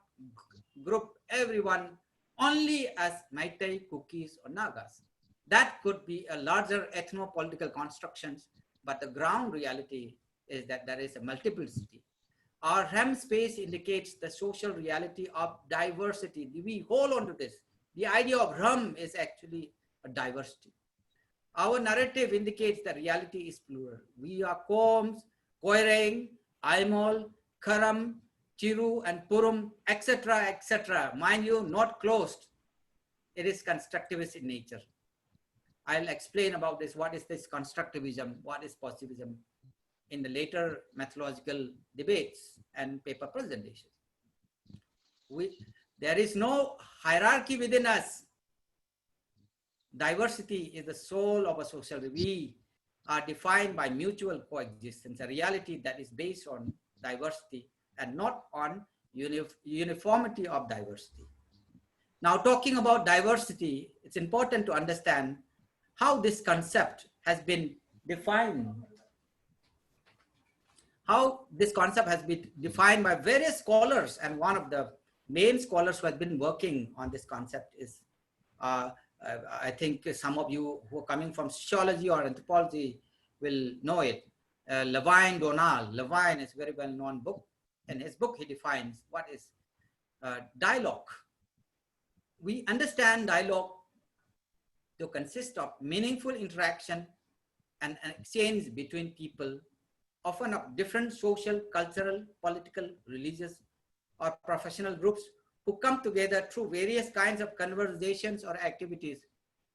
group everyone only as Meitei, Kukis, or Nagas. That could be a larger ethno-political constructions, but the ground reality is that there is a multiplicity. Our RAM space indicates the social reality of diversity. We hold on to this. The idea of RAM is actually a diversity. Our narrative indicates the reality is plural. We are Koms, Koireng, Aimol, Karam, Chiru, and Purum, etc., etc. Mind you, not closed. It is constructivist in nature. I'll explain about this. What is this constructivism? What is positivism in the later methodological debates and paper presentations. There is no hierarchy within us. Diversity is the soul of a social. We are defined by mutual coexistence, a reality that is based on diversity and not on uniformity of diversity. Now, talking about diversity, it's important to understand how this concept has been defined. how this concept has been defined by various scholars, and one of the main scholars who has been working on this concept is, I think some of you who are coming from sociology or anthropology will know it, Levine Donald. Levine is a very well-known book. In his book, he defines what is dialogue. We understand dialogue to consist of meaningful interaction and an exchange between people, often of different social, cultural, political, religious, or professional groups, who come together through various kinds of conversations or activities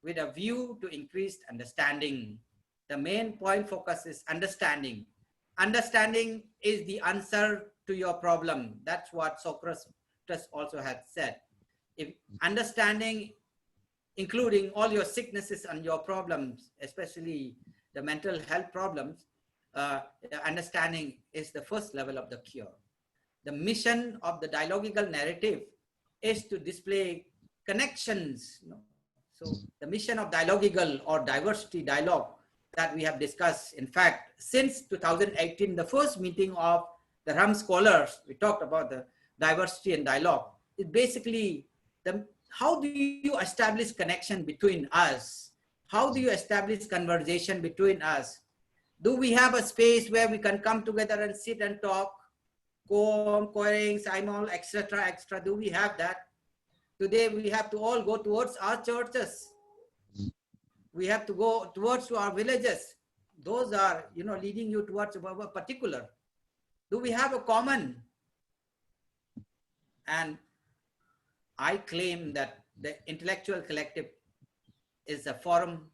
with a view to increased understanding. The main point focus is understanding. Understanding is the answer to your problem. That's what Socrates also had said. If understanding, including all your sicknesses and your problems, especially the mental health problems, understanding is the first level of the cure. The mission of the dialogical narrative is to display connections. So the mission of dialogical or diversity dialogue that we have discussed, in fact, since 2018, the first meeting of the RAM scholars, we talked about the diversity and dialogue. It basically, how do you establish connection between us? How do you establish conversation between us? Do we have a space where we can come together and sit and talk? Coing, Simon, etc., etc. Do we have that? Today we have to all go towards our churches. We have to go towards to our villages. Those are, leading you towards a particular. Do we have a common? And I claim that the intellectual collective is a forum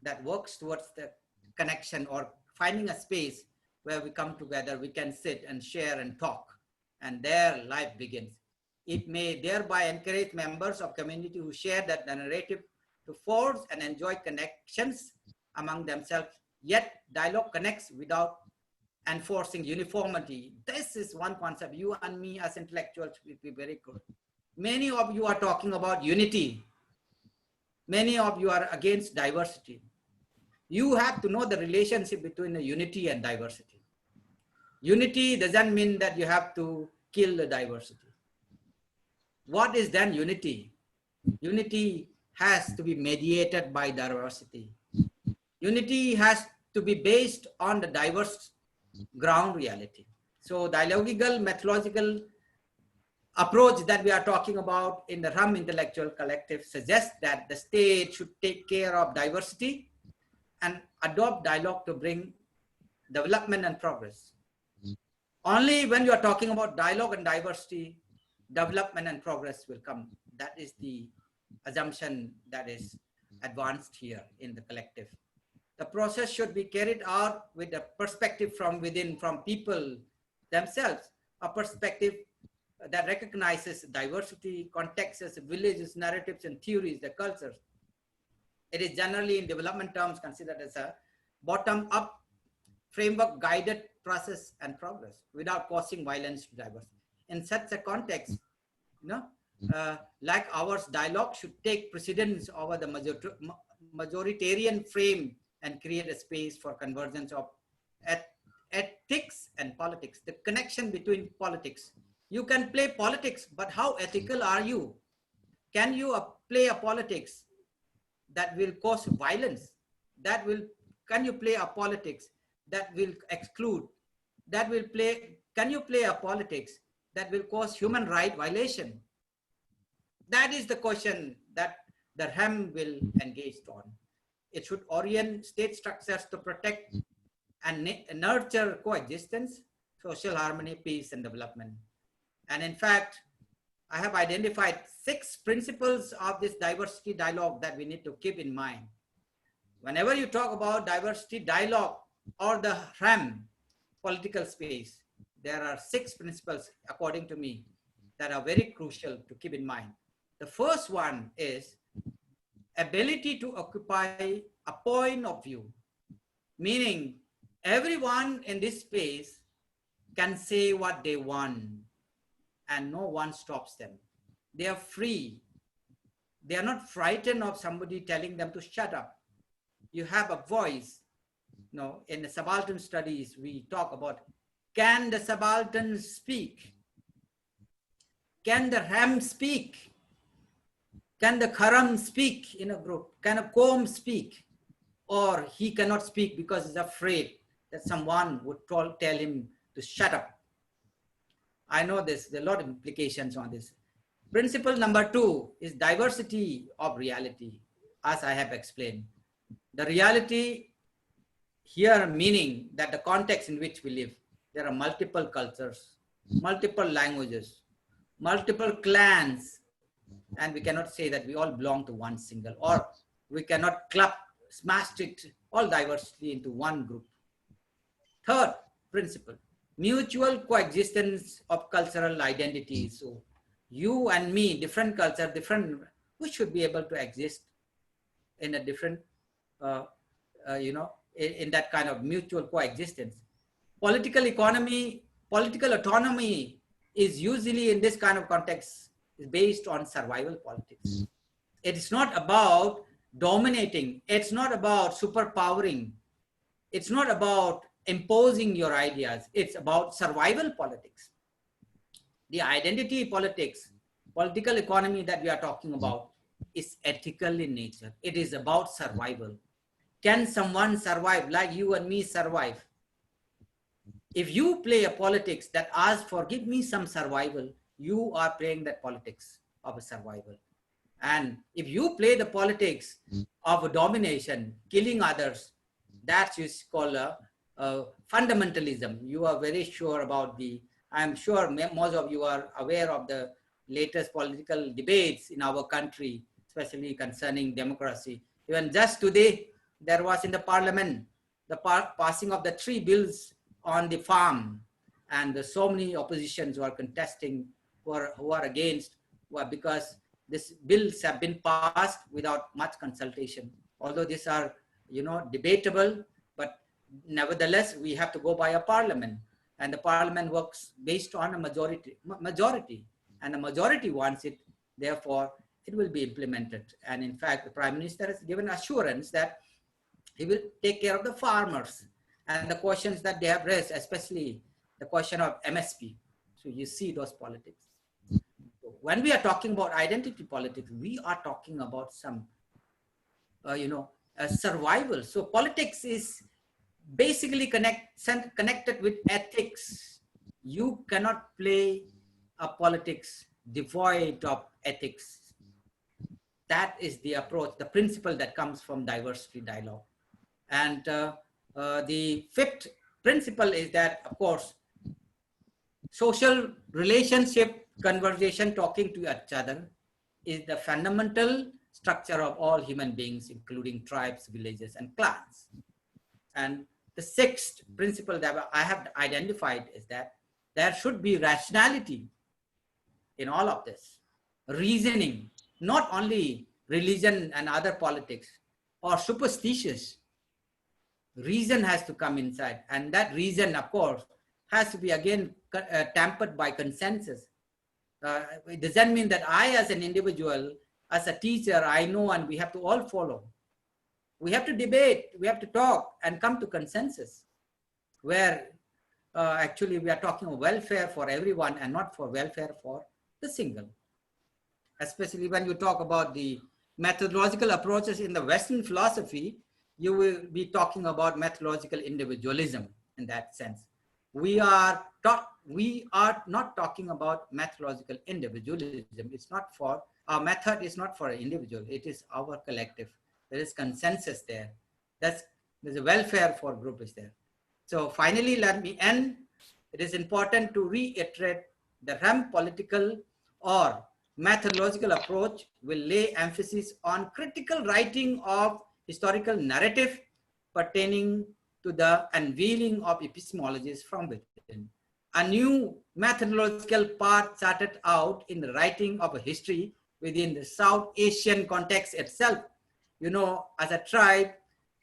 that works towards the connection or finding a space where we come together, we can sit and share and talk, and there life begins. It may thereby encourage members of community who share that narrative to forge and enjoy connections among themselves, yet dialogue connects without enforcing uniformity. This is one concept. You and me as intellectuals will be very good. Many of you are talking about unity. Many of you are against diversity. You have to know the relationship between the unity and diversity. Unity doesn't mean that you have to kill the diversity. What is then unity? Unity has to be mediated by diversity. Unity has to be based on the diverse ground reality. So dialogical, methodological approach that we are talking about in the RAM Intellectual Collective suggests that the state should take care of diversity and adopt dialogue to bring development and progress. Only when you are talking about dialogue and diversity, development and progress will come. That is the assumption that is advanced here in the collective. The process should be carried out with a perspective from within, from people themselves, a perspective that recognizes diversity, contexts, villages, narratives, and theories, the cultures. It is generally in development terms considered as a bottom-up framework guided process and progress without causing violence to diversity. In such a context, like ours, dialogue should take precedence over the majoritarian frame and create a space for convergence of ethics and politics, the connection between politics. You can play politics, but how ethical are you? Can you play a politics that will cause violence? Can you play a politics that will exclude? Can you play a politics that will cause human right violation? That is the question that the RAM will engage on. It should orient state structures to protect and nurture coexistence, social harmony, peace, and development. And in fact, I have identified 6 principles of this diversity dialogue that we need to keep in mind. Whenever you talk about diversity dialogue or the RAM political space, there are 6 principles, according to me, that are very crucial to keep in mind. The first one is ability to occupy a point of view, meaning everyone in this space can say what they want and no one stops them. They are free. They are not frightened of somebody telling them to shut up. You have a voice. In the subaltern studies, we talk about Can the subaltern speak? Can the ram speak? Can the kharam speak in a group? Can a comb speak? Or he cannot speak because he's afraid that someone would tell him to shut up. I know this, there are a lot of implications on this. Principle number 2 is diversity of reality, as I have explained. The reality here meaning that the context in which we live, there are multiple cultures, multiple languages, multiple clans, and we cannot say that we all belong to one single, or we cannot smash it all diversity into one group. Third principle, mutual coexistence of cultural identities. So you and me, different culture, we should be able to exist in a different, in that kind of mutual coexistence. Political economy, political autonomy is usually in this kind of context is based on survival politics. It is not about dominating. It's not about superpowering. It's not about imposing your ideas. It's about survival politics. The identity politics, political economy that we are talking about is ethical in nature. It is about survival. Can someone survive like you and me survive? If you play a politics that asks for give me some survival, you are playing that politics of a survival. And if you play the politics of a domination, killing others, that is called a fundamentalism. You are very sure about I'm sure most of you are aware of the latest political debates in our country, especially concerning democracy. Even just today, there was in the parliament, the passing of the 3 bills on the farm, and so many oppositions who are contesting, who are against, because these bills have been passed without much consultation. Although these are, debatable, but nevertheless, we have to go by a parliament, and the parliament works based on a majority, and the majority wants it, therefore it will be implemented. And in fact, the Prime Minister has given assurance that he will take care of the farmers and the questions that they have raised, especially the question of MSP. So you see those politics. When we are talking about identity politics, we are talking about some, survival. So politics is basically connected with ethics. You cannot play a politics devoid of ethics. That is the approach, the principle that comes from diversity dialogue. And the 5th principle is that, of course, social relationship, conversation, talking to each other is the fundamental structure of all human beings, including tribes, villages, and clans. And the 6th principle that I have identified is that there should be rationality in all of this. Reasoning, not only religion and other politics or superstitious. Reason has to come inside, and that reason, of course, has to be again tempered by consensus. It doesn't mean that I, as an individual, as a teacher, I know and we have to all follow. We have to debate, we have to talk and come to consensus, where actually we are talking of welfare for everyone and not for welfare for the single. Especially when you talk about the methodological approaches in the Western philosophy, you will be talking about methodological individualism in that sense. We are not talking about methodological individualism. It's not for, our method is not for an individual, it is our collective. There is consensus there. There's a welfare for group is there. So finally, let me end. It is important to reiterate the RAM political or methodological approach will lay emphasis on critical writing of historical narrative pertaining to the unveiling of epistemologies from within. A new methodological path started out in the writing of a history within the South Asian context itself. You know, as a tribe,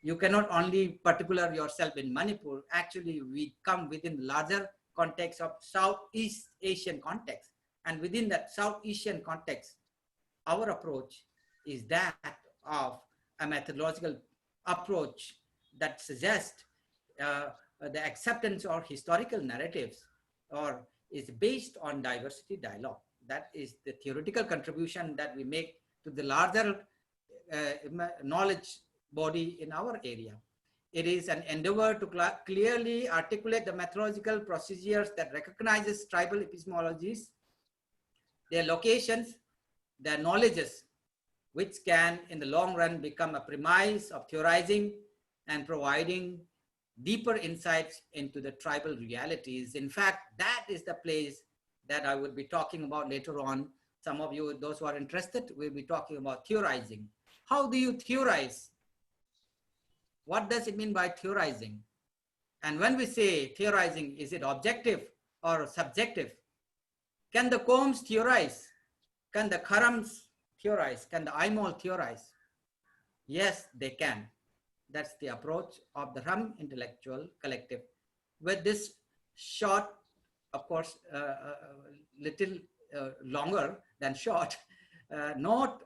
you cannot only particular yourself in Manipur. Actually, we come within the larger context of Southeast Asian context. And within that South Asian context, our approach is that of a methodological approach that suggests the acceptance or historical narratives, or is based on diversity dialogue. That is the theoretical contribution that we make to the larger knowledge body in our area. It is an endeavor to clearly articulate the methodological procedures that recognizes tribal epistemologies, their locations, their knowledges, which can in the long run become a premise of theorizing and providing deeper insights into the tribal realities. In fact, that is the place that I will be talking about later on. Some of you, those who are interested, will be talking about theorizing. How do you theorize? What does it mean by theorizing? And when we say theorizing, is it objective or subjective? Can the Combs theorize? Can the Kharams theorize? Can the Aimol theorize? Yes, they can. That's the approach of the Ram Intellectual Collective. With this short, of course, little longer than short note,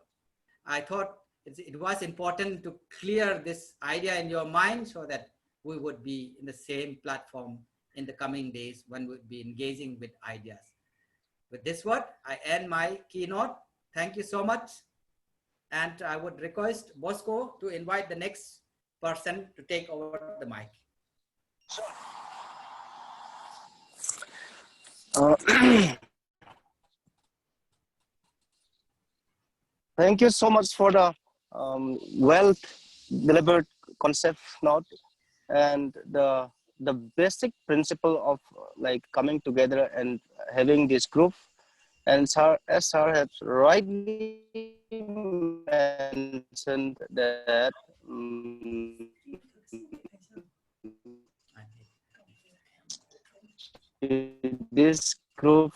I thought it was important to clear this idea in your mind so that we would be in the same platform in the coming days when we'll be engaging with ideas. With this word, I end my keynote. Thank you so much. And I would request Bosco to invite the next person to take over the mic. Thank you so much for the well delivered concept note and the basic principle of like coming together and having this group. And sir, as sir has rightly mentioned that this group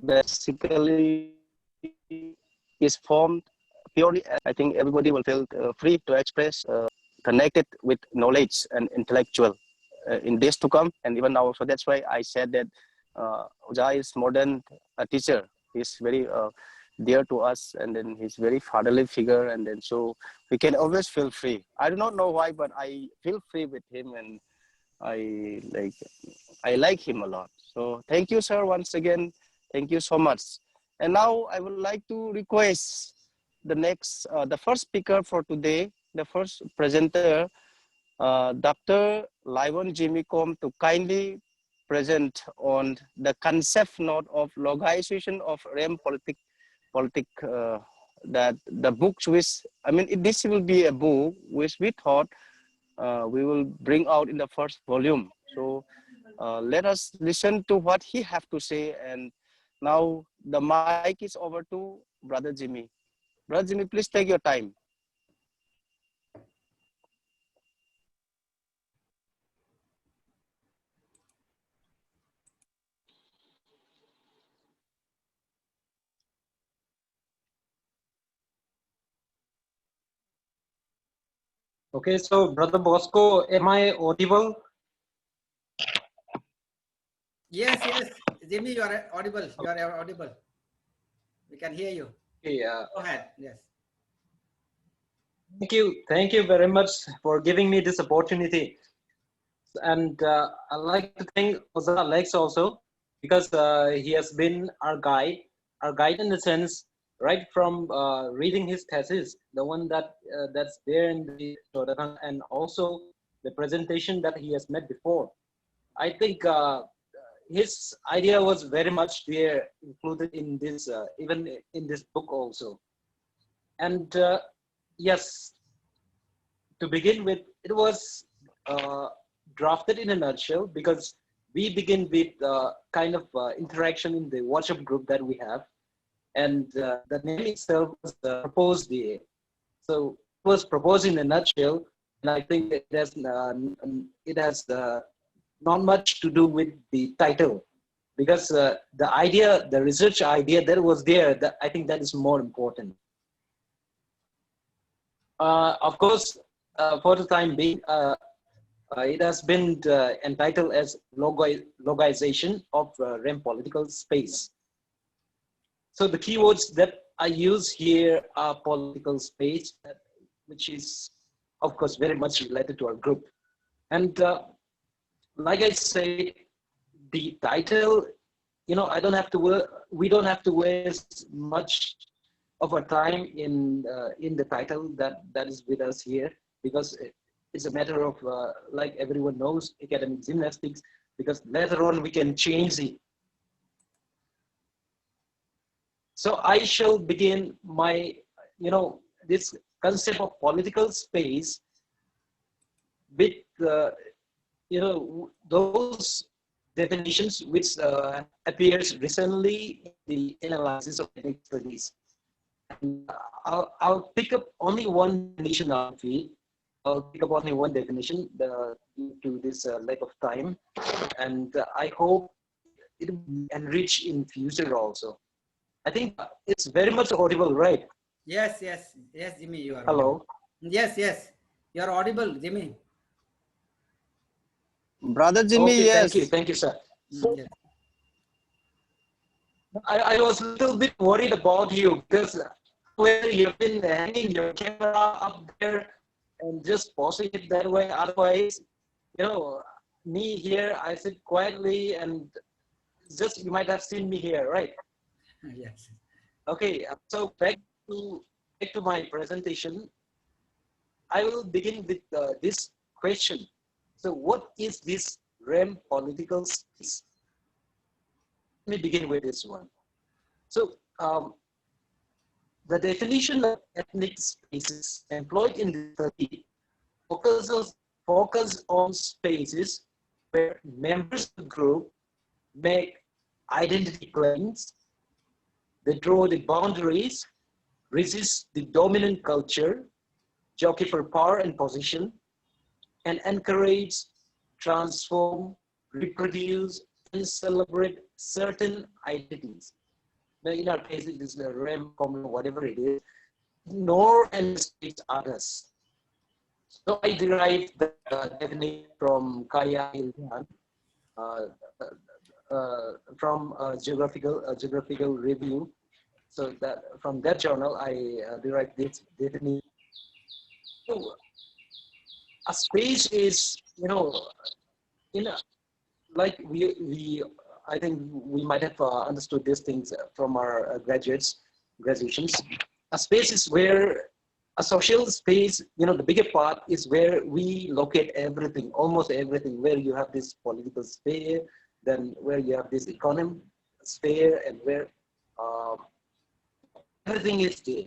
basically is formed purely, I think everybody will feel free to express, connected with knowledge and intellectual in days to come and even now. So that's why I said that Ujai is more than a teacher. He's very dear to us, and then he's very fatherly figure, and then so we can always feel free. I do not know why, but I feel free with him, and I like him a lot. So thank you, sir, once again. Thank you so much. And now I would like to request the next, the first speaker for today, the first presenter, Dr. Laiwon Jimmy Combe, to kindly present on the concept note of logization of Rem politic, that the books which, I mean, this will be a book which we thought we will bring out in the first volume. So let us listen to what he have to say. And now the mic is over to Brother Jimmy. Brother Jimmy, please take your time. Okay, so Brother Bosco, am I audible? Yes, yes, Jimmy, you are audible. You are audible. We can hear you. Okay, go ahead. Yes. Thank you very much for giving me this opportunity. And I'd like to thank Oza Alex also, because he has been our guide in the sense, right from reading his thesis, the one that that's there in the Shodakan, and also the presentation that he has made before. I think his idea was very much there, included in this, even in this book also. And yes, to begin with, it was drafted in a nutshell because we begin with kind of interaction in the WhatsApp group that we have. And the name itself was proposed here. So it was proposed in a nutshell, and I think it has not much to do with the title, because the idea, the research idea that was there, that I think that is more important. Of course, for the time being, it has been entitled as logization of Rem political space. So the keywords that I use here are political space, which is, of course, very much related to our group. And like I said, the title, I don't have to we don't have to waste much of our time in the title that is with us here, because it's a matter of like everyone knows, academic gymnastics, because later on we can change it. So I shall begin my, this concept of political space with, those definitions which appears recently in the analysis of ethnic studies. And I'll pick up only one definition out of it. I'll pick up only one definition due to this lack of time, and I hope it will enrich in future also. I think it's very much audible, right? Yes, Jimmy, you are. Hello. Audible. Yes, you are audible, Jimmy. Brother Jimmy, okay, yes. Thank you, sir. So, Yes. I was a little bit worried about you, because where you've been hanging your camera up there and just pausing it that way. Otherwise, me here, I sit quietly, and just you might have seen me here, right? Yes. Okay, so back to my presentation. I will begin with this question. So what is this REM political space? Let me begin with this one. So the definition of ethnic spaces employed in the study focus on spaces where members of the group make identity claims, they draw the boundaries, resist the dominant culture, jockey for power and position, and encourage, transform, reproduce, and celebrate certain identities. Now, in our case, it is the REM, common, whatever it is, ignore and restrict others. So I derived the definition from Kaya Ilhan, from geographical review. So that from that journal, I derived this definition. So a space is, like I think we might have understood these things from our graduations. A space is where a social space, the bigger part is where we locate everything, almost everything, where you have this political sphere, then where you have this economic sphere, and where everything is there.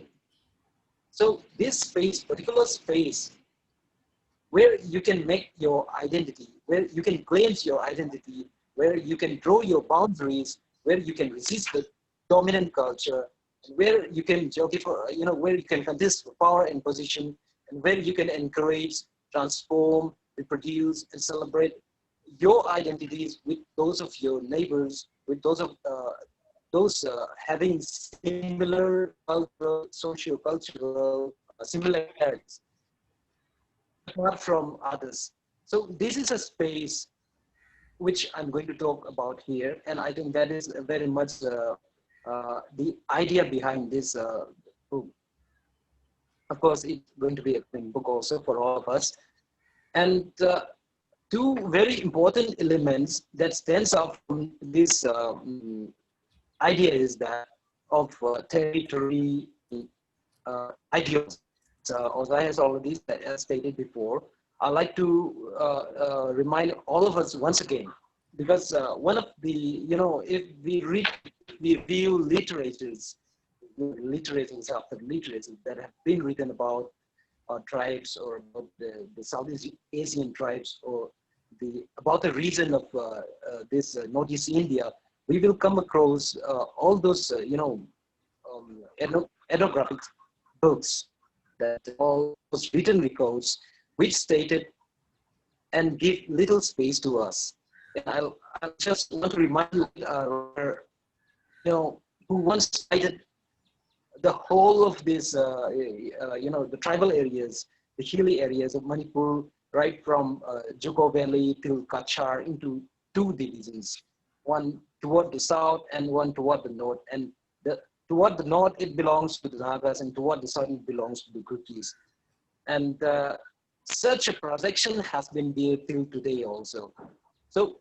So this space, particular space, where you can make your identity, where you can claim your identity, where you can draw your boundaries, where you can resist the dominant culture, where you can jockey for, where you can contest for power and position, and where you can encourage, transform, reproduce, and celebrate your identities with those of your neighbors, with those of those having similar cultural, socio-cultural similarities, apart from others. So this is a space which I'm going to talk about here, and I think that is very much the idea behind this book. Of course, it's going to be a book also for all of us. And two very important elements that stands out from this idea is that of territory ideals. Ozai has already stated before. I'd like to remind all of us once again, because one of the, if we review literatures after literatures that have been written about tribes, or about the Southeast Asian tribes, or about the region of this Northeast India, we will come across all those, ethnographic books, that all those written records which stated and give little space to us. And I just want to remind who once cited the whole of this, the tribal areas, the hilly areas of Manipur, right from Juko Valley till Kachar, into two divisions, one toward the south and one toward the north. And toward the north, it belongs to the Nagas, and toward the south, it belongs to the Kutis. And such a projection has been there till today also. So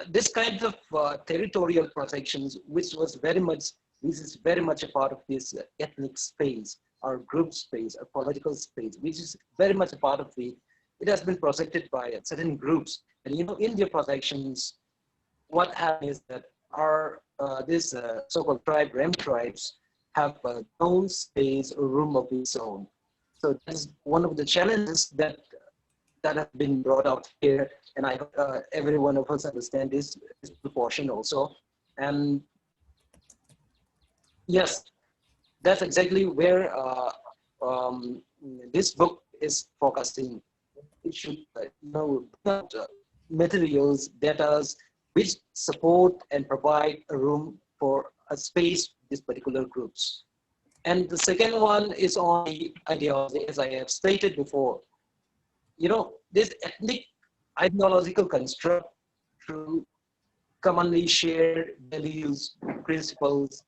this kind of territorial protections, which is very much a part of this ethnic space, or group space, or political space, which is very much a part of it has been protected by certain groups. And in their protections, what happens is that this so-called Rem tribes have no space or room of its own. So that's one of the challenges that have been brought out here, and I hope every one of us understand this proportion also. And yes, that's exactly where this book is focusing. It should materials, data which support and provide a room for a space for these particular groups. And the second one is on the ideology, as I have stated before. This ethnic ideological construct through commonly shared values, principles,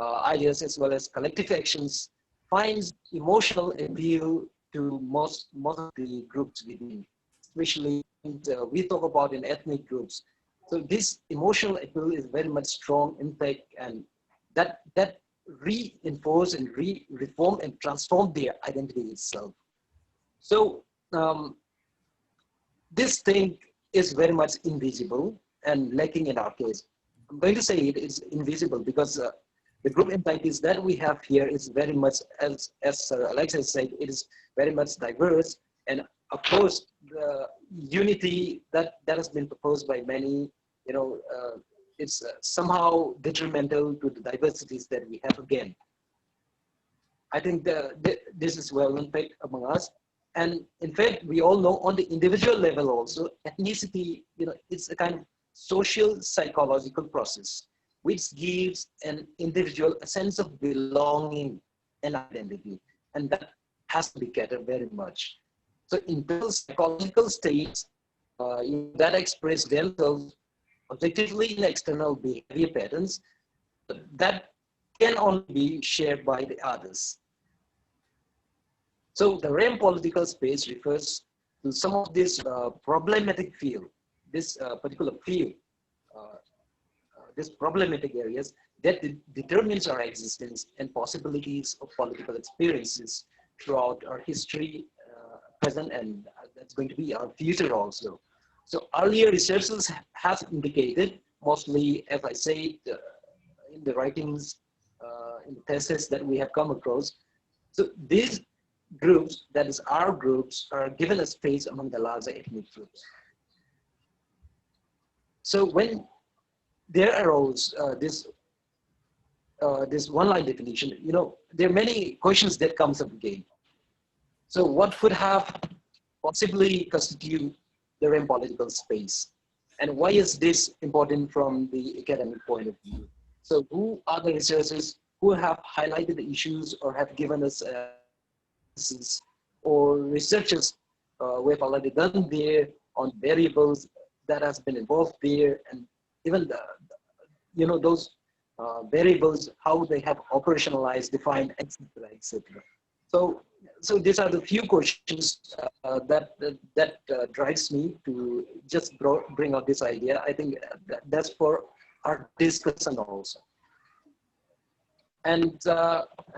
ideas, as well as collective actions, finds emotional appeal to most of the groups within, especially we talk about in ethnic groups. So this emotional appeal is very much strong, in fact, and that reinforce and reform and transform their identity itself. So this thing is very much invisible and lacking in our case. I'm going to say it is invisible because the group entities that we have here is very much, as Alexis said, it is very much diverse. And of course, the unity that has been proposed by many, it's somehow detrimental to the diversities that we have again. I think this is well known fact among us. And in fact, we all know on the individual level also, ethnicity, it's a kind of social psychological process, which gives an individual a sense of belonging and identity. And that has to be catered very much. So in those psychological states that express themselves objectively in external behavior patterns, that can only be shared by the others. So the Rem political space refers to some of this problematic field, this particular field, these problematic areas that determines our existence and possibilities of political experiences throughout our history, present, and that's going to be our future also. So earlier researchers have indicated, mostly, as I say, in the writings, in the thesis that we have come across. So these groups, that is our groups, are given a space among the larger ethnic groups. So when there arose this one-line definition, there are many questions that comes up again. So what could have possibly constitute the Rem political space? And why is this important from the academic point of view? So who are the researchers who have highlighted the issues or have given us or researchers who have already done there on variables that has been involved there, and even those variables, how they have operationalized, defined, etc., etc. So these are the few questions that drives me to just bring out this idea. I think that's for our discussion also. And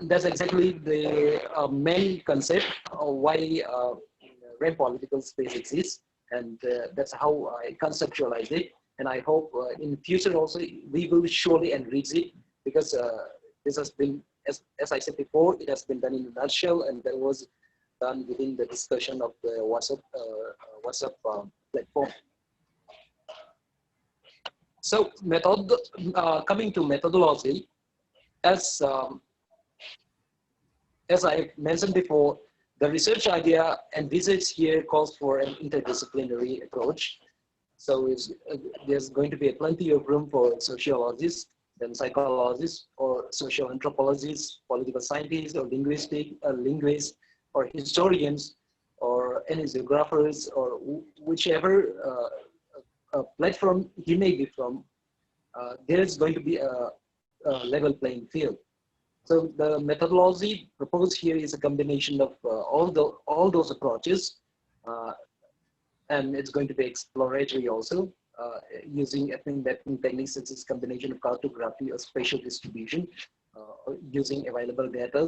that's exactly the main concept of why Rem political space exists. And that's how I conceptualize it. And I hope in future also we will surely enrich it, because this has been, as I said before, it has been done in a nutshell, and that was done within the discussion of the WhatsApp platform. So coming to methodology, as I mentioned before, the research idea envisaged here calls for an interdisciplinary approach. So there's going to be plenty of room for sociologists, then psychologists, or social anthropologists, political scientists, or linguists, or historians, or any geographers, or whichever platform he may be from. There's going to be a level playing field. So the methodology proposed here is a combination of all those approaches, and it's going to be exploratory also, using ethnic mapping techniques such as combination of cartography or spatial distribution, using available data,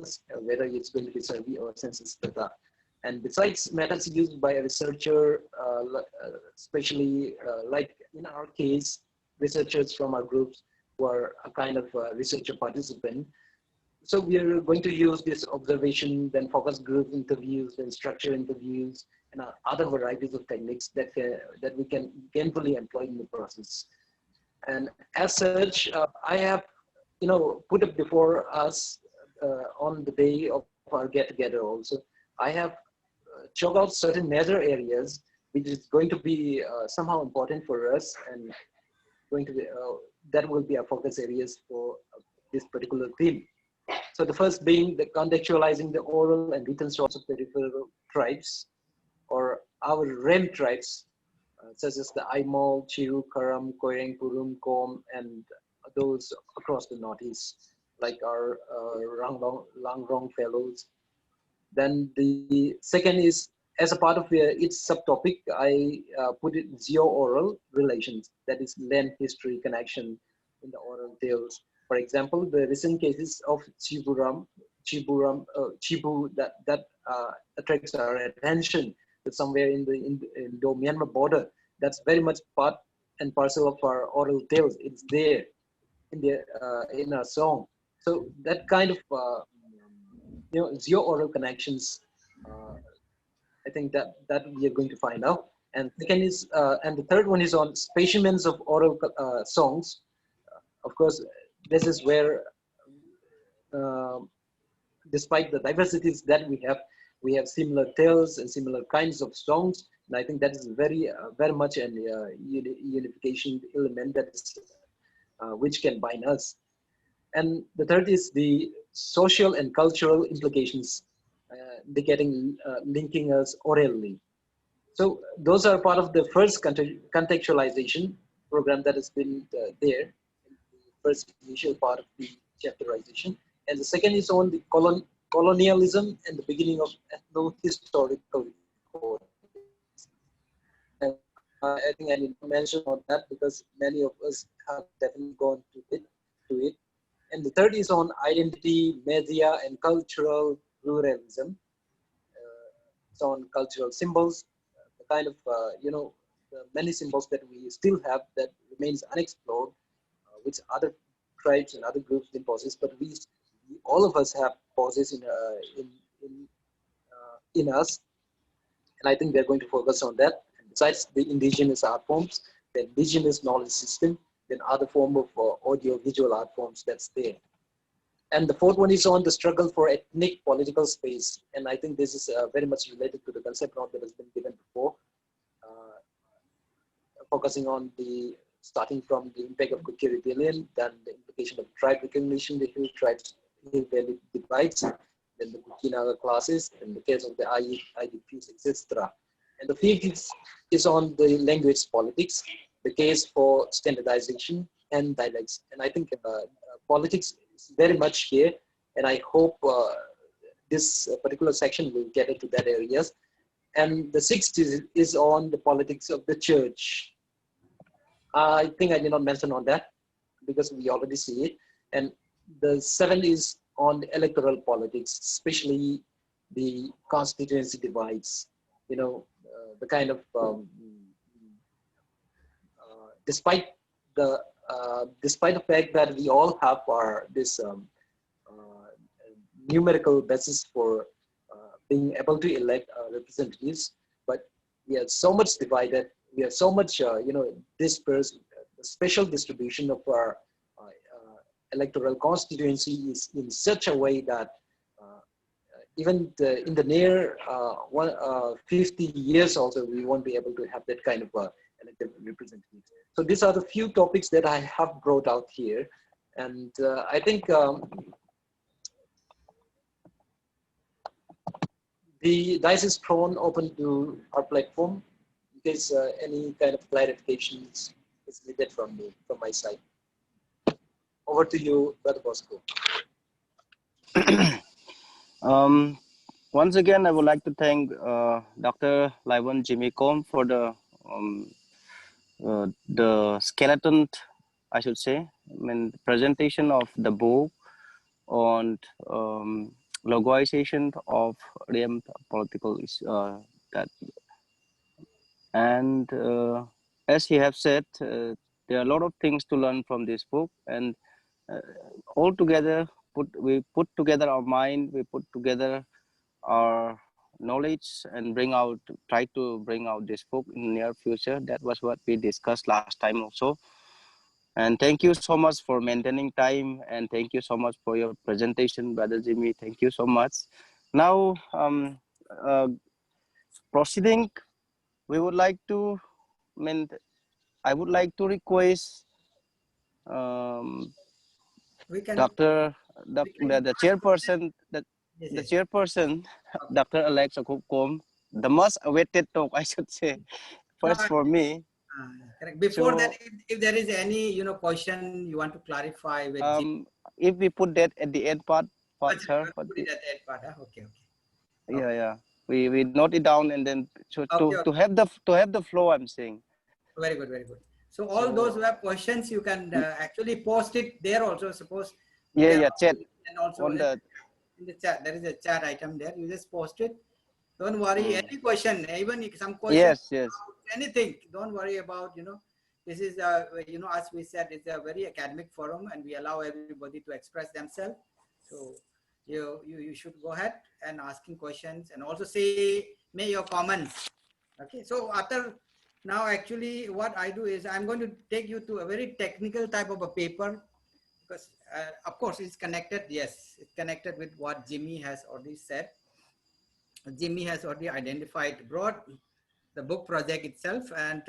whether it's going to be survey or census data. And besides methods used by a researcher, especially like in our case, researchers from our groups who are a kind of researcher participant. So we are going to use this observation, then focus group interviews, then structure interviews, and other varieties of techniques that we can gainfully employ in the process. And as such, I have, put up before us on the day of our get-together also, I have chalked out certain major areas which is going to be somehow important for us, and going to be that will be our focus areas for this particular theme. So the first being the contextualizing the oral and written source of peripheral tribes, or our REM tribes, such as the Aimol, Chiu, Karam, Koireng, Purum, Kom, and those across the Northeast, like our Langrong fellows. Then the second is, as a part of its subtopic, I put it geo-oral relations, that is land history connection in the oral tales. For example, the recent cases of Chibu that attracts our attention, somewhere in the Indo-Myanmar border. That's very much part and parcel of our oral tales. It's there in our song. So that kind of geo-oral connections, I think that we are going to find out. And second is, and the third one is on specimens of oral songs. Of course, this is where, despite the diversities that we have similar tales and similar kinds of songs, and I think that is very much an unification element that is which can bind us. And the third is the social and cultural implications, linking us orally. So those are part of the first contextualization program that has been there, first initial part of the chapterization. And the second is on the colonialism and the beginning of ethno-historical record. And I think I need to mention on that because many of us have definitely gone to it. And the third is on identity, media, and cultural pluralism. It's on cultural symbols, the kind of, the many symbols that we still have that remains unexplored, which other tribes and other groups didn't possess, but all of us have possessed in us. And I think they're going to focus on that. And besides the indigenous art forms, the indigenous knowledge system, then other form of audio-visual art forms that's there. And the fourth one is on the struggle for ethnic political space. And I think this is very much related to the concept note that has been given before, focusing on starting from the impact of Kuki rebellion, then the implication of tribe recognition, the Hill tribes, Hill Valley divides, then the Kuki Naga classes, and the case of the IDPs, etc. And the fifth is on the language politics, the case for standardization and dialects. And I think politics is very much here, and I hope this particular section will get into that areas. And the sixth is on the politics of the church. I think I did not mention on that because we already see it. And the seventh is on the electoral politics, especially the constituency divides. The kind of despite the fact that we all have this numerical basis for being able to elect representatives, but we are so much divided. We are so much, dispersed. The special distribution of our electoral constituency is in such a way that even in the near 50 years also, we won't be able to have that kind of elected representatives. So these are the few topics that I have brought out here. And I think the dice is thrown open to our platform in case any kind of clarifications is needed from my side. Over to you, Brother Bosco. Once again, I would like to thank Dr. Laiwan Jimmy Kom for the skeleton, I should say, presentation of the book on localization of realm political that, and as he have said, there are a lot of things to learn from this book, and all together we put together our mind, we put together our knowledge, and try to bring out this book in the near future. That was what we discussed last time also. And thank you so much for maintaining time, and thank you so much for your presentation, Brother Jimmy. Thank you so much. Now, proceeding, we would like to, I would like to request We can. the chairperson, Yes, the yes. chairperson, Dr. Alex Okukom, the most awaited talk, I should say, first No, for me. correct. Before So, that, if there is any question you want to clarify with Jim, if we put that at the end part, sir, put it at that part. Okay, okay. yeah, we note it down, and then Okay, to have the flow, I'm saying. very good, very good. So all those who have questions, you can actually post it there also. Suppose Chat and also on the in the chat there is a chat item there. You just post it. Don't worry. Any question, even if some question, yes, anything. Don't worry about. This is as we said, it's a very academic forum, and we allow everybody to express themselves. So you should go ahead and asking questions, and also make your comments. Okay. So now actually what I do is I'm going to take you to a very technical type of a paper, because of course it's connected. Yes, it's connected with what Jimmy has already said. Jimmy has already brought the book project itself, and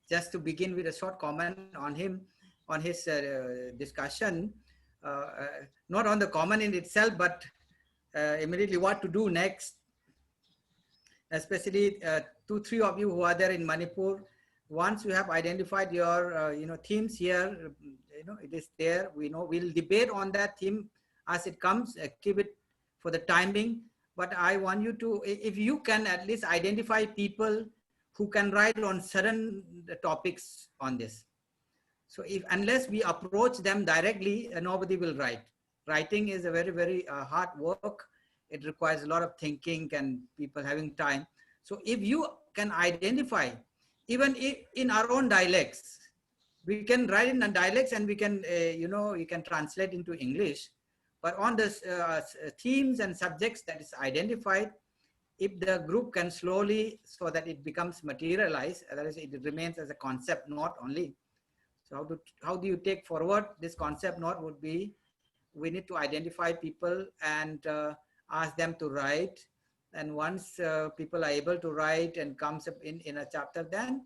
just to begin with a short comment on his discussion, not on the comment in itself, but immediately what to do next, especially 2-3 of you who are there in Manipur. Once you have identified your themes here, it is there. We'll debate on that theme as it comes. Keep it for the timing, but I want you to, if you can at least identify people who can write on certain topics on this. So unless we approach them directly, nobody will write. Writing is a very, very hard work. It requires a lot of thinking and people having time. So if you can identify, even in our own dialects, we can write in dialects, and we can, you can translate into English. But on the themes and subjects that is identified, if the group can slowly, so that it becomes materialized, otherwise it remains as a concept note only. So how do you take forward this concept note would be, we need to identify people and ask them to write. And once people are able to write and comes up in a chapter, then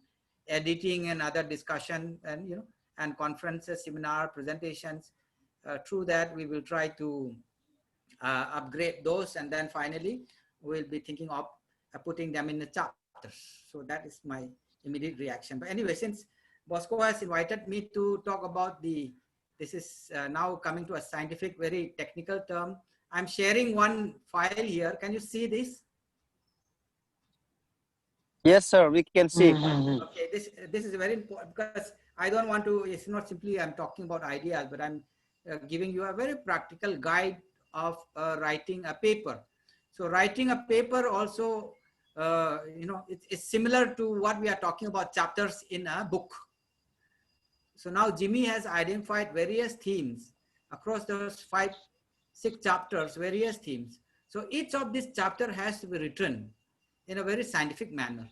editing and other discussion and and conferences, seminar, presentations. Through that, we will try to upgrade those, and then finally we'll be thinking of putting them in the chapters. So that is my immediate reaction. But anyway, since Bosco has invited me to talk about this is now coming to a scientific, very technical term. I'm sharing one file here. Can you see this? Yes, sir, we can see. Okay, this is very important, because I don't want to, it's not simply I'm talking about ideas, but I'm giving you a very practical guide of writing a paper. So writing a paper also, it's similar to what we are talking about chapters in a book. So now Jimmy has identified various themes across those 5-6 chapters, various themes. So each of this chapter has to be written in a very scientific manner.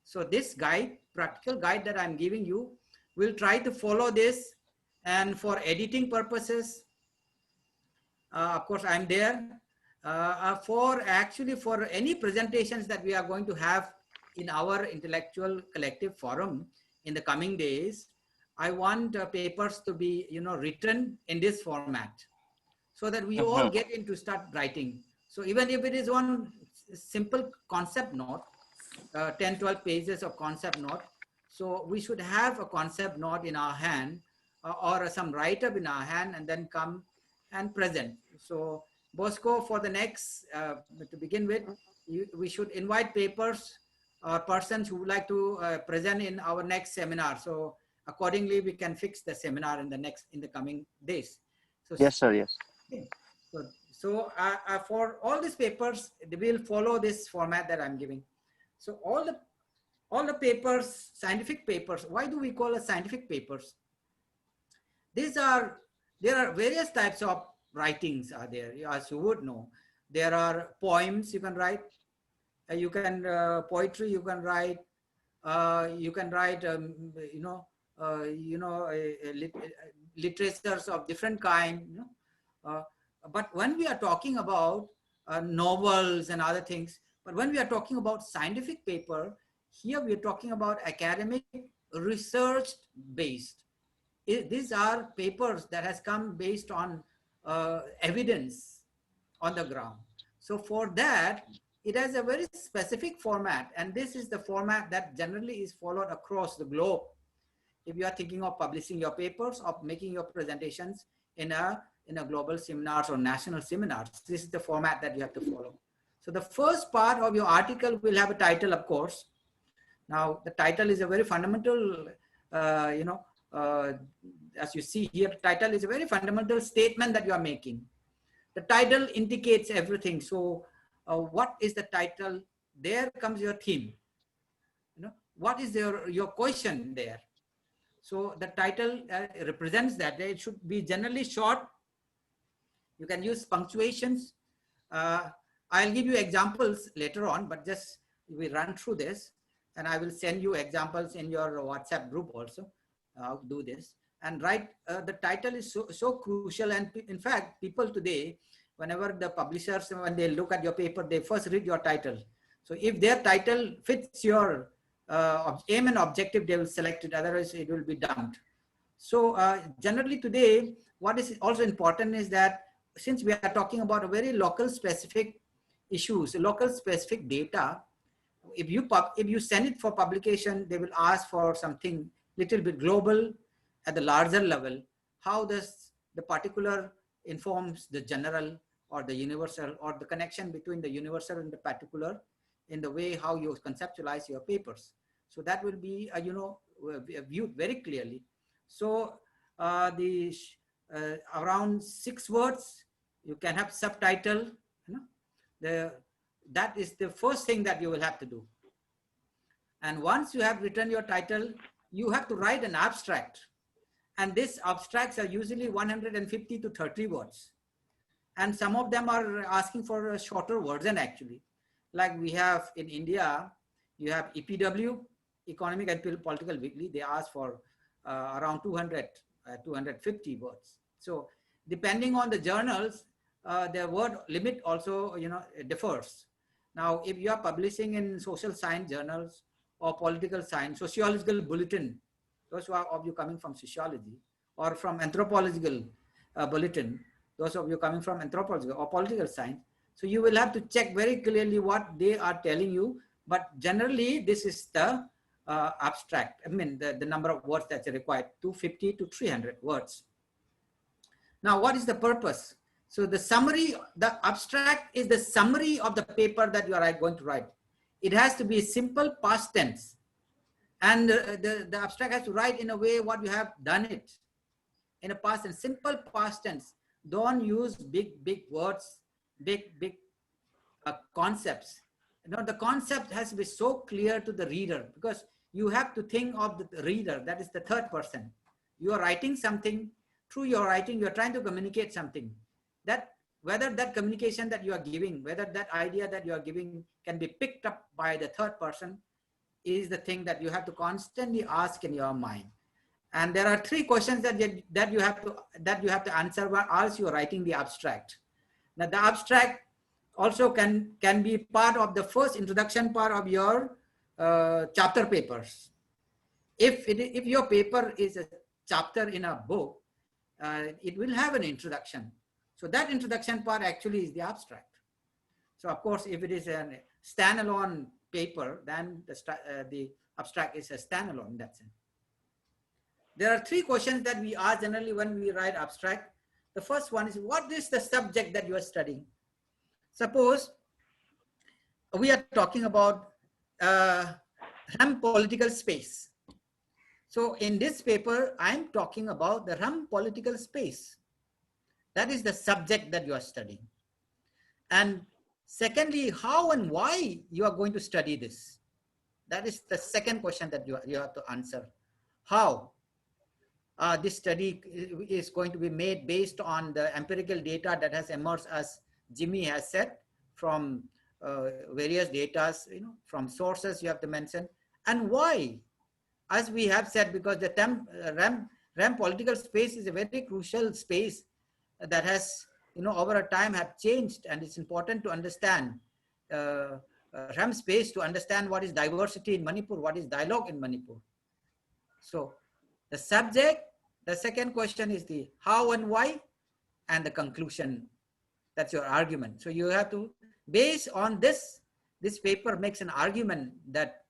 So this guide, practical guide that I'm giving you, will try to follow this. And for editing purposes, of course, I'm there. For any presentations that we are going to have in our intellectual collective forum in the coming days, I want papers to be, written in this format, so that we all get into start writing. So even if it is one simple concept note, 10-12 pages of concept note, so we should have a concept note in our hand, or some write-up in our hand, and then come and present. So Bosco, for the next, to begin with, we should invite papers or persons who would like to present in our next seminar. So accordingly, we can fix the seminar in the coming days. So, Yes, sir. Yes. So for all these papers, they will follow this format that I'm giving. So all the papers, scientific papers, why do we call it scientific papers? There are various types of writings are there, as you would know. There are poems you can write, poetry you can write, literatures of different kind, but when we are talking about novels and other things, but when we are talking about scientific paper, here we are talking about academic, research based. These are papers that has come based on evidence on the ground. So for that, it has a very specific format, and this is the format that generally is followed across the globe. If you are thinking of publishing your papers, of making your presentations in a global seminars or national seminars, this is the format that you have to follow. So the first part of your article will have a title, of course. Now the title is a very fundamental, as you see here, the title is a very fundamental statement that you are making. The title indicates everything. So what is the title? There comes your theme. What is your question there? So the title represents that. It should be generally short. You can use punctuations. I'll give you examples later on, but just we run through this, and I will send you examples in your WhatsApp group also. I'll do this and write. The title is so crucial, and in fact, people today, whenever the publishers, when they look at your paper, they first read your title. So if their title fits your aim and objective, they will select it, otherwise it will be dumped. So generally today, what is also important is that since we are talking about a very local specific issues, local specific data, if you send it for publication, they will ask for something little bit global at the larger level. How does the particular informs the general or the universal, or the connection between the universal and the particular in the way how you conceptualize your papers. So that will be, viewed very clearly. So around 6 words, you can have subtitle. That is the first thing that you will have to do. And once you have written your title, you have to write an abstract. And these abstracts are usually 150 to 30 words. And some of them are asking for a shorter version actually. Like we have in India, you have EPW, Economic and Political Weekly. They ask for around 250 words. So depending on the journals, the word limit also, differs. Now, if you are publishing in social science journals or political science, sociological bulletin, those of you coming from sociology, or from anthropological bulletin, those of you coming from anthropology or political science, so you will have to check very clearly what they are telling you. But generally, this is the abstract. I mean, the number of words that's required, 250 to 300 words. Now, what is the purpose? So the summary, the abstract is the summary of the paper that you are going to write. It has to be simple past tense. And the abstract has to write in a way what you have done it in a past tense, simple past tense. Don't use big words, big concepts. The concept has to be so clear to the reader, because you have to think of the reader. That is the third person. You are writing something. Through your writing, you are trying to communicate something. That whether that communication that you are giving, whether that idea that you are giving can be picked up by the third person, is the thing that you have to constantly ask in your mind. And there are 3 questions that you have to answer while you are writing the abstract. Now, the abstract also can be part of the first introduction part of your chapter papers. If your paper is a chapter in a book, it will have an introduction. So that introduction part actually is the abstract. So of course, if it is a standalone paper, then the abstract is a standalone in that sense. There are 3 questions that we ask generally when we write abstract. The first one is, what is the subject that you are studying? Suppose we are talking about RAM political space. So in this paper, I'm talking about the RAM political space. That is the subject that you are studying. And secondly, how and why you are going to study this. That is the second question that you have to answer. How? This study is going to be made based on the empirical data that has emerged, as Jimmy has said, from various data, from sources you have to mention. And why? As we have said, because the RAM political space is a very crucial space that has, over a time have changed, and it's important to understand RAM space to understand what is diversity in Manipur, what is dialogue in Manipur. So the subject, the second question is the how and why, and the conclusion. That's your argument. So you have to, based on this paper makes an argument that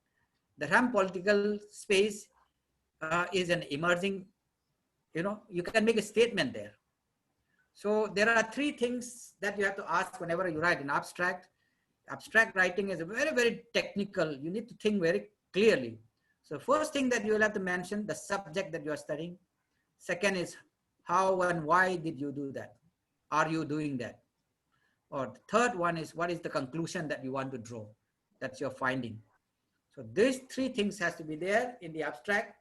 the RAM political space is an emerging, you can make a statement there. So there are three things that you have to ask whenever you write an abstract. Abstract writing is very, very technical. You need to think very clearly. So first thing that you will have to mention, the subject that you are studying. Second is how and why did you do that? Are you doing that? Or the third one is, what is the conclusion that you want to draw? That's your finding. So these three things has to be there in the abstract.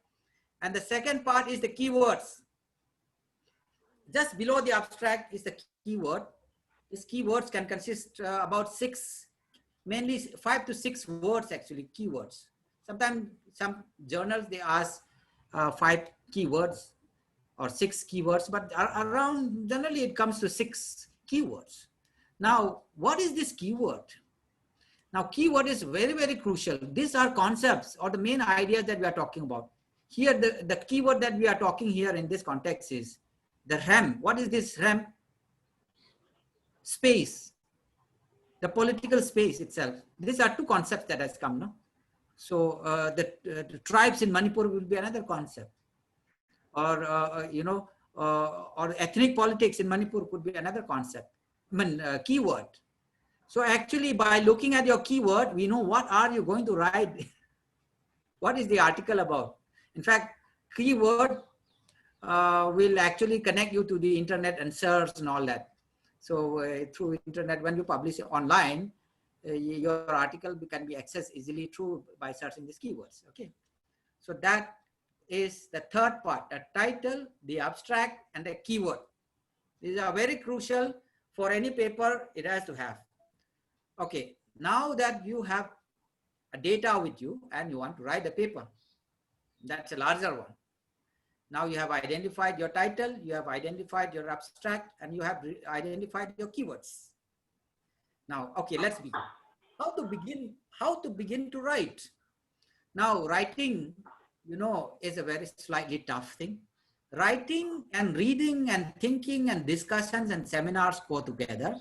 And the second part is the keywords. Just below the abstract is the keyword. These keywords can consist about mainly 5 to 6 words actually, keywords. Sometimes some journals, they ask 5 keywords or 6 keywords, but around, generally it comes to 6 keywords. Now, what is this keyword? Now, keyword is very, very crucial. These are concepts or the main ideas that we are talking about. Here, the keyword that we are talking here in this context is the RAM. What is this RAM? Space, the political space itself. These are two concepts that has come, no? So the tribes in Manipur will be another concept, or or ethnic politics in Manipur could be another concept. Keyword. So actually, by looking at your keyword, we know what are you going to write. What is the article about? In fact, keyword will actually connect you to the internet and search and all that. So through internet, when you publish it online, your article can be accessed easily through by searching these keywords. Okay, so that is the third part: the title, the abstract, and the keyword. These are very crucial for any paper. It has to have. Okay, now that you have a data with you and you want to write a paper, that's a larger one. Now you have identified your title, you have identified your abstract, and you have identified your keywords. Now, okay, let's begin. How to begin to write? Now, writing, is a very slightly tough thing. Writing and reading and thinking and discussions and seminars go together.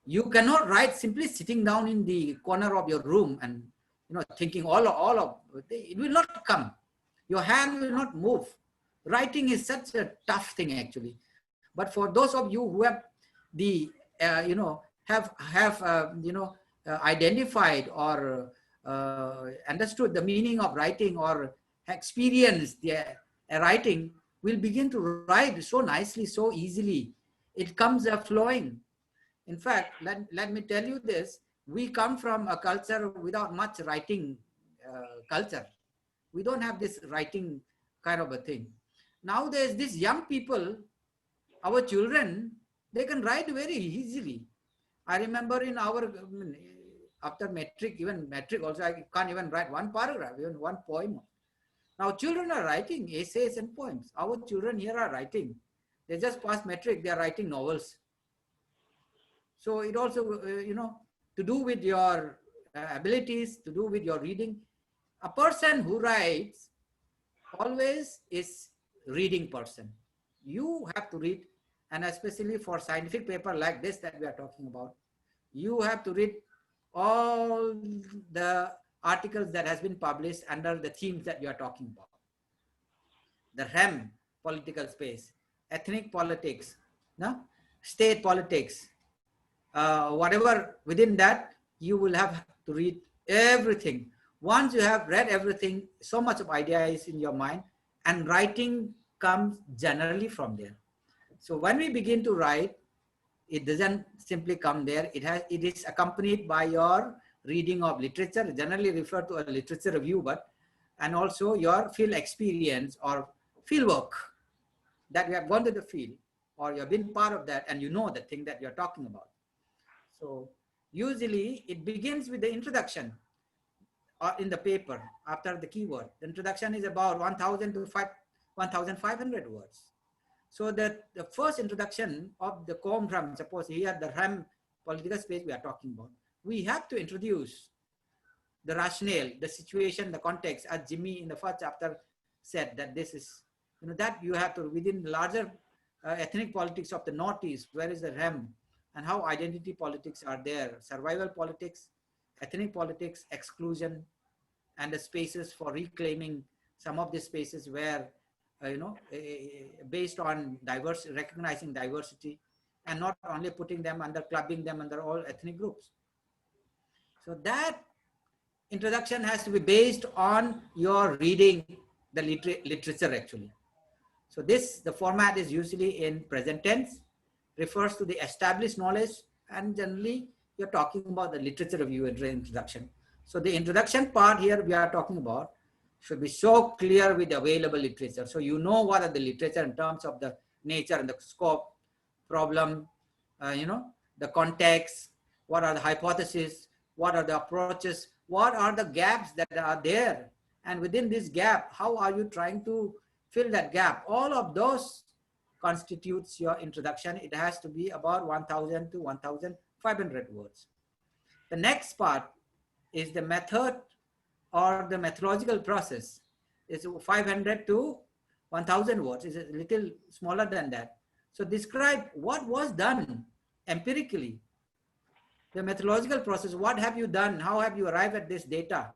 You cannot write simply sitting down in the corner of your room and thinking all of it will not come. Your hand will not move. Writing is such a tough thing actually. But for those of you who have the identified or understood the meaning of writing or experienced the writing, will begin to write so nicely, so easily. It comes flowing. In fact, let me tell you this, we come from a culture without much writing culture. We don't have this writing kind of a thing. Nowadays, these young people, our children, they can write very easily. I remember in our, after metric, even metric also, I can't even write one paragraph, even one poem. Now children are writing essays and poems. Our children here are writing. They just passed metric, they are writing novels. So it also, to do with your abilities, to do with your reading. A person who writes always is reading person. You have to read, and especially for scientific paper like this that we are talking about, you have to read all the articles that has been published under the themes that you are talking about. The RAM, political space, ethnic politics, no? State politics, whatever within that, you will have to read everything. Once you have read everything, so much of idea is in your mind, and writing comes generally from there. So when we begin to write, it doesn't simply come there. It is accompanied by your reading of literature, generally referred to a literature review, and also your field experience or field work that you have gone to the field, or you have been part of that, and you know the thing that you're talking about. So usually it begins with the introduction in the paper after the keyword. The introduction is about 1,000 to 1,500 words. So the first introduction of the COMRAM, suppose here the RAM political space we are talking about, we have to introduce the rationale, the situation, the context, as Jimmy in the first chapter said, that this is, that you have to, within the larger ethnic politics of the Northeast, where is the RAM, and how identity politics are there, survival politics, ethnic politics, exclusion, and the spaces for reclaiming some of the spaces where, based on recognizing diversity, and not only putting them under, clubbing them under all ethnic groups. So that introduction has to be based on your reading the literature actually. So the format is usually in present tense, refers to the established knowledge, and generally you're talking about the literature review and introduction. So the introduction part here we are talking about should be so clear with the available literature. So you know what are the literature in terms of the nature and the scope, problem, the context, what are the hypotheses, what are the approaches, what are the gaps that are there, and within this gap, how are you trying to fill that gap? All of those constitutes your introduction. It has to be about 1,000 to 1,500 words. The next part is the method or the methodological process. Is 500 to 1,000 words. It's a little smaller than that. So describe what was done empirically. The methodological process, what have you done? How have you arrived at this data?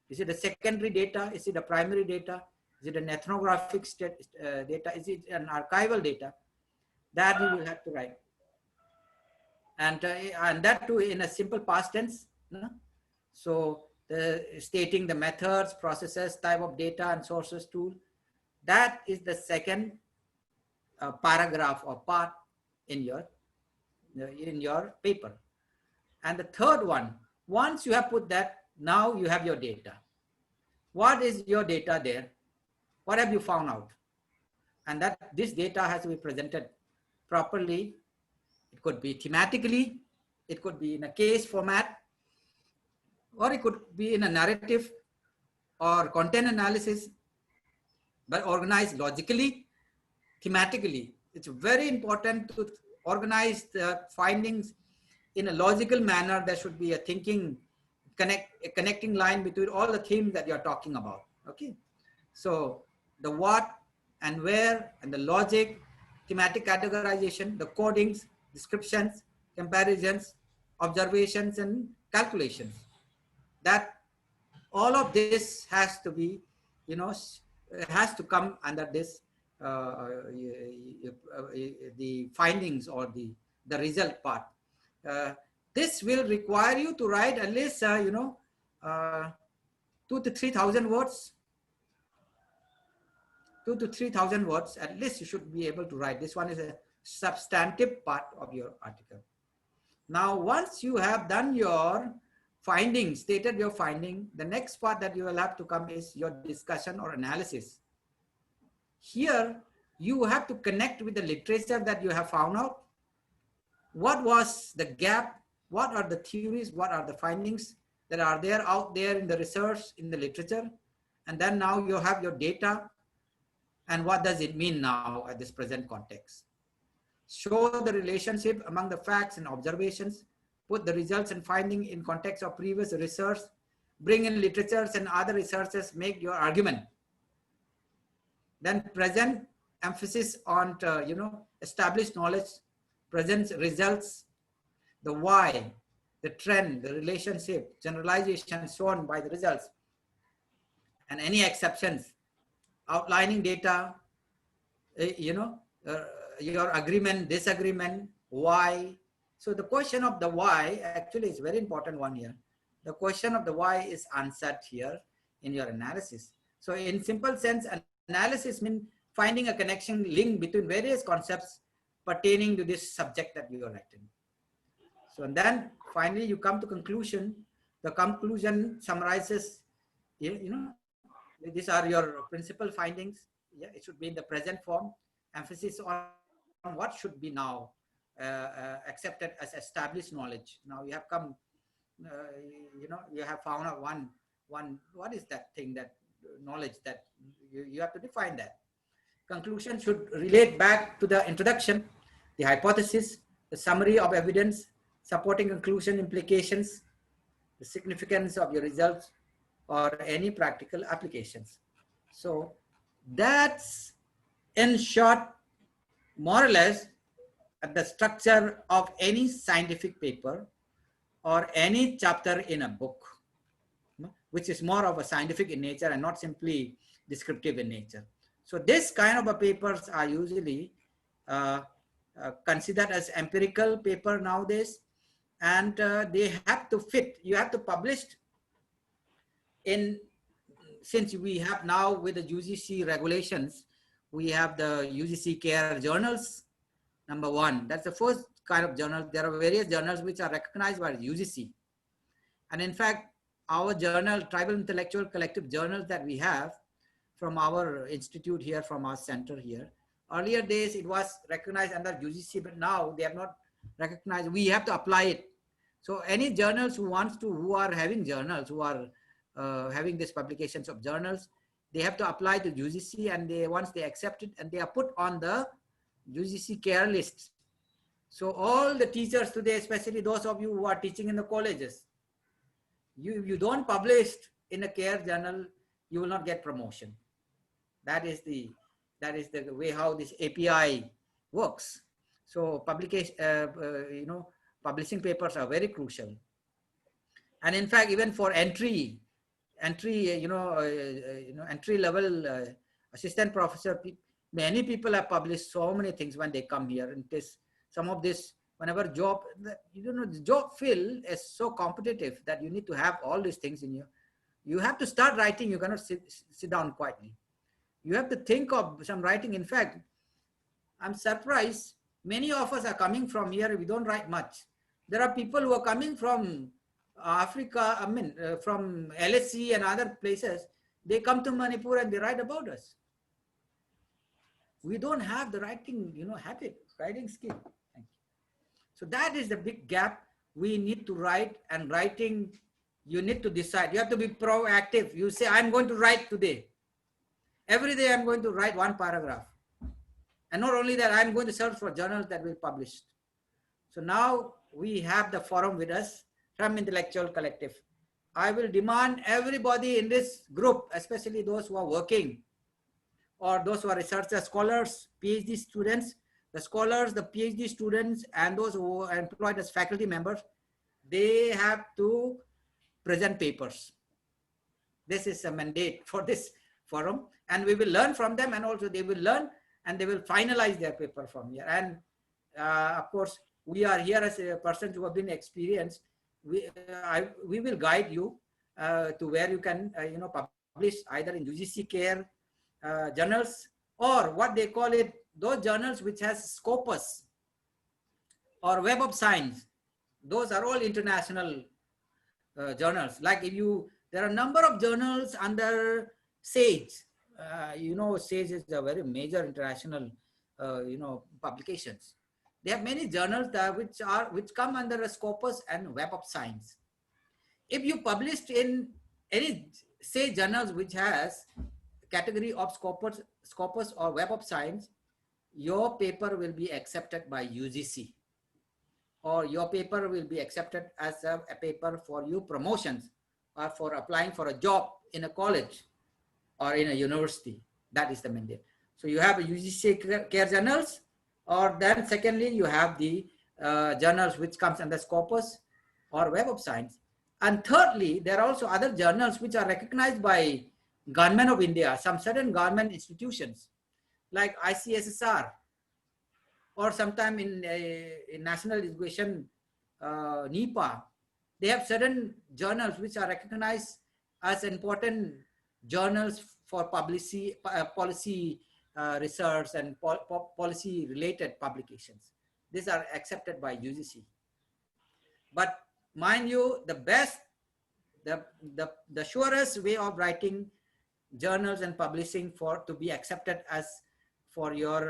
Is it a secondary data? Is it a primary data? Is it an ethnographic data? Is it an archival data? That you will have to write. And that too in a simple past tense. So stating the methods, processes, type of data and sources tool. That is the second paragraph or part in your paper. And the third one, once you have put that, now you have your data. What is your data there? What have you found out? And that this data has to be presented properly. It could be thematically, it could be in a case format, or it could be in a narrative or content analysis, but organized logically, thematically. It's very important to organize the findings in a logical manner. There should be a connecting line between all the themes that you're talking about. Okay. So the what and where and the logic, thematic categorization, the codings, descriptions, comparisons, observations, and calculations. That all of this has to be, has to come under this, the findings or the result part. This will require you to write at least, 2,000 to 3,000 words. 2,000 to 3,000 words, at least you should be able to write. This one is a substantive part of your article. Now, once you have done your findings, stated your finding, the next part that you will have to come is your discussion or analysis. Here, you have to connect with the literature that you have found out. What was the gap? What are the theories? What are the findings that are there out there in the research, in the literature? And then now you have your data. And what does it mean now at this present context? Show the relationship among the facts and observations, put the results and findings in context of previous research, bring in literatures and other researchers, make your argument. Then present emphasis on, established knowledge, present results, the why, the trend, the relationship, generalization shown by the results, and any exceptions, outlining data, your agreement, disagreement, why. So the question of the why actually is very important one here. The question of the why is answered here in your analysis. So in simple sense, analysis means finding a connection link between various concepts pertaining to this subject that you are writing. So and then finally you come to conclusion. The conclusion summarizes, these are your principal findings. Yeah, it should be in the present form. Emphasis on what should be now accepted as established knowledge. Now you have come, you have found out one, what is that thing, that knowledge that you have to define that. Conclusion should relate back to the introduction, the hypothesis, the summary of evidence, supporting conclusion implications, the significance of your results, or any practical applications. So that's, in short, more or less the structure of any scientific paper or any chapter in a book, which is more of a scientific in nature and not simply descriptive in nature. So this kind of a papers are usually considered as empirical paper nowadays, and they have to fit. You have to publish in, since we have now with the UGC regulations, we have the UGC CARE journals, number one. That's the first kind of journal. There are various journals which are recognized by UGC. And in fact, our journal, Tribal Intellectual Collective journals that we have from our institute here, from our center here, earlier days it was recognized under UGC, but now they have not recognized. We have to apply it. So any journals who are having journals, who are having these publications of journals, they have to apply to UGC, and once they accept it, and they are put on the UGC CARE list. So all the teachers today, especially those of you who are teaching in the colleges, you don't publish in a CARE journal, you will not get promotion. That is the way how this API works. So publication, publishing papers are very crucial. And in fact, even for entry level assistant professor, many people have published so many things when they come here. And some of this, whenever job, the job field is so competitive that you need to have all these things in you. You have to start writing. You cannot sit down quietly. You have to think of some writing. In fact, I'm surprised. Many of us are coming from here. We don't write much. There are people who are coming from Africa, from LSE and other places. They come to Manipur and they write about us. We don't have the writing, habit, writing skill. Thank you. So that is the big gap. We need to write, and writing, you need to decide. You have to be proactive. You say, I'm going to write today. Every day I'm going to write one paragraph. And not only that, I'm going to search for journals that will publish. So now we have the forum with us from Intellectual Collective. I will demand everybody in this group, especially those who are working or those who are researchers, scholars, PhD students, the scholars, the PhD students, and those who are employed as faculty members, they have to present papers. This is a mandate for this forum, and we will learn from them, and also they will learn and they will finalize their paper from here. And of course, we are here as a person who have been experienced. We will guide you to where you can publish either in UGC CARE journals, or what they call it, those journals which has Scopus or Web of Science. Those are all international journals. Like there are a number of journals under SAGE. SAGE is a very major international publications. They have many journals which come under a Scopus and Web of Science. If you published in any SAGE journals which has category of Scopus or Web of Science, your paper will be accepted by UGC, or your paper will be accepted as a paper for you promotions or for applying for a job in a college or in a university. That is the mandate. So you have a UGC CARE journals, or then secondly, you have the journals which comes under Scopus or Web of Science. And thirdly, there are also other journals which are recognized by Government of India, some certain government institutions like ICSSR, or sometime in national education, NEPA, they have certain journals which are recognized as important journals for policy research and policy related publications. These are accepted by UGC. But mind you, the best, the surest way of writing journals and publishing to be accepted as for your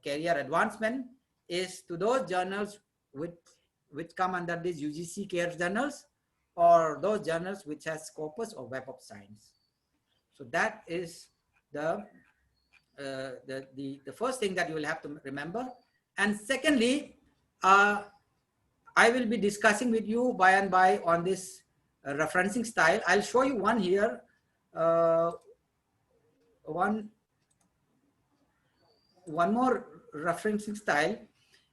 career advancement is to those journals which come under these UGC care journals, or those journals which has Scopus or Web of Science. So that is the first thing that you will have to remember. And secondly, I will be discussing with you by and by on this referencing style. I'll show you one here. One more referencing style.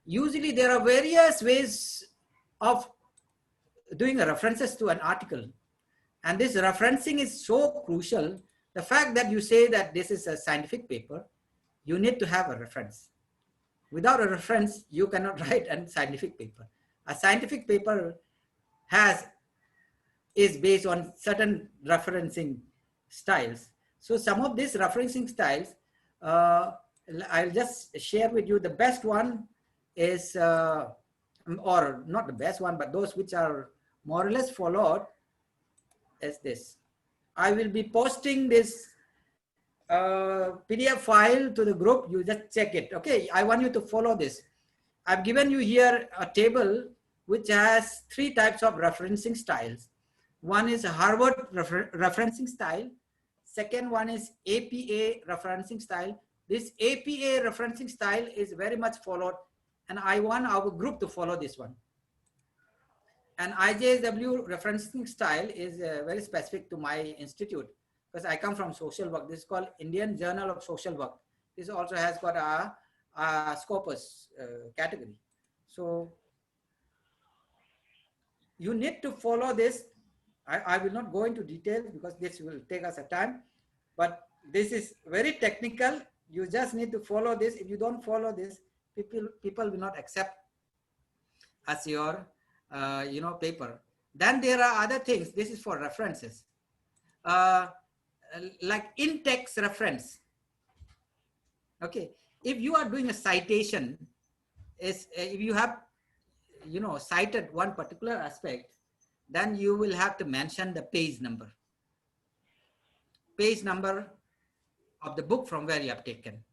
Usually there are various ways of doing references to an article. And this referencing is so crucial. The fact that you say that this is a scientific paper, you need to have a reference. Without a reference, you cannot write a scientific paper. A scientific paper is based on certain referencing styles. So some of these referencing styles, I'll just share with you. The best one is, or not the best one, but those which are more or less followed is this. I will be posting this PDF file to the group. You just check it. Okay, I want you to follow this. I've given you here a table which has 3 types of referencing styles. One is a Harvard referencing style. Second one is APA referencing style. This APA referencing style is very much followed, and I want our group to follow this one. And IJSW referencing style is very specific to my institute, because I come from social work. This is called Indian Journal of Social Work. This also has got a Scopus category. So you need to follow this. I will not go into details because this will take us a time, but this is very technical. You just need to follow this. If you don't follow this, people will not accept as your paper. Then there are other things. This is for references, like in-text reference. Okay, if you are doing a citation, if you have cited one particular aspect, then you will have to mention the page number of the book from where you have taken,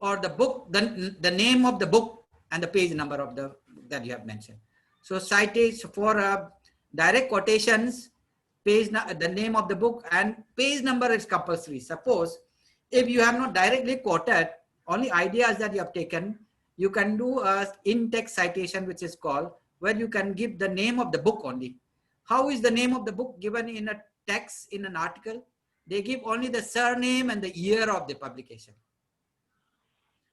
or the book, the name of the book and the page number of the that you have mentioned. So citation for direct quotations, the name of the book and page number is compulsory. Suppose if you have not directly quoted, only ideas that you have taken, you can do a in-text citation, which is called, where you can give the name of the book only. How is the name of the book given in a text in an article? They give only the surname and the year of the publication.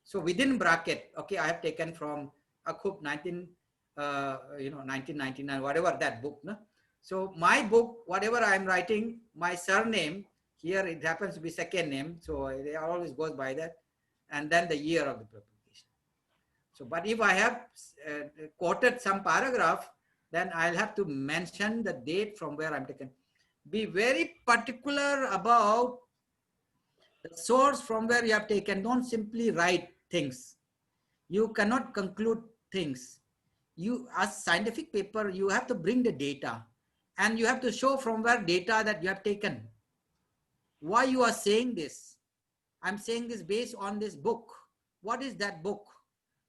So within bracket, okay, I have taken from Akhup 1999, whatever that book. No? So my book, whatever I am writing, my surname, here it happens to be second name. So it always goes by that. And then the year of the publication. So, but if I have quoted some paragraph, then I'll have to mention the date from where I'm taken. Be very particular about the source from where you have taken. Don't simply write things. You cannot conclude things. You, as scientific paper, you have to bring the data and you have to show from where data that you have taken. Why you are saying this? I'm saying this based on this book. What is that book?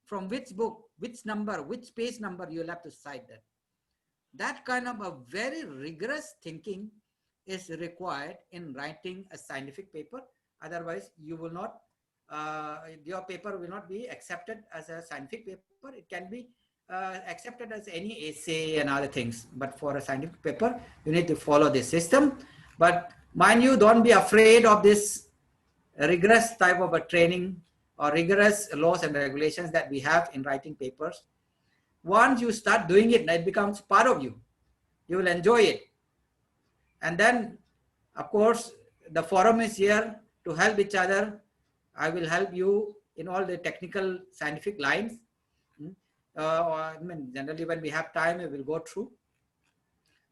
From which book, which number, which page number, you'll have to cite that. That kind of a very rigorous thinking is required in writing a scientific paper. Otherwise, you will not, your paper will not be accepted as a scientific paper. It can be accepted as any essay and other things. But for a scientific paper, you need to follow this system. But mind you, don't be afraid of this rigorous type of a training or rigorous laws and regulations that we have in writing papers. Once you start doing it, it becomes part of you. You will enjoy it. And then, of course, the forum is here to help each other. I will help you in all the technical scientific lines. I mean, generally when we have time, we will go through.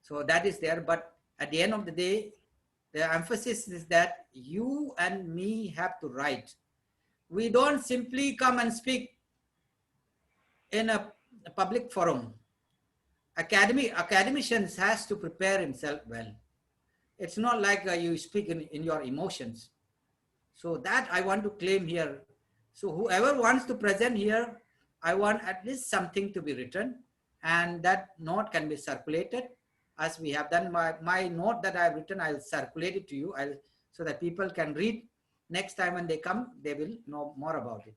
So that is there. But at the end of the day, the emphasis is that you and me have to write. We don't simply come and speak in a public forum. Academicians has to prepare himself well. It's not like you speak in your emotions. So that I want to claim here. So whoever wants to present here, I want at least something to be written, and that note can be circulated as we have done. My note that I've written, I'll circulate it to you so that people can read. Next time when they come, they will know more about it.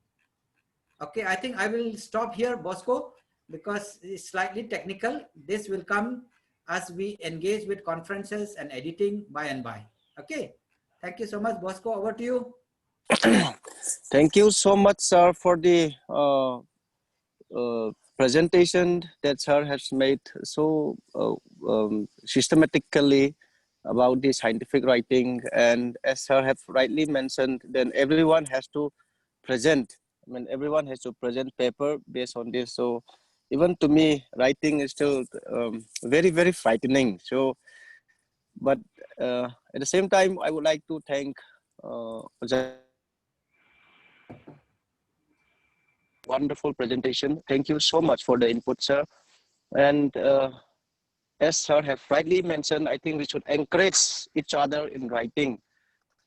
Okay, I think I will stop here, Bosco, because it's slightly technical. This will come as we engage with conferences and editing by and by. Okay, thank you so much, Bosco. Over to you. Thank you so much, sir, for the presentation that sir has made so systematically about the scientific writing. And as sir have rightly mentioned, then everyone has to present. I mean, everyone has to present paper based on this. So even to me, writing is still very, very frightening. So, but at the same time, I would like to thank wonderful presentation. Thank you so much for the input, sir. And as sir have rightly mentioned, I think we should encourage each other in writing.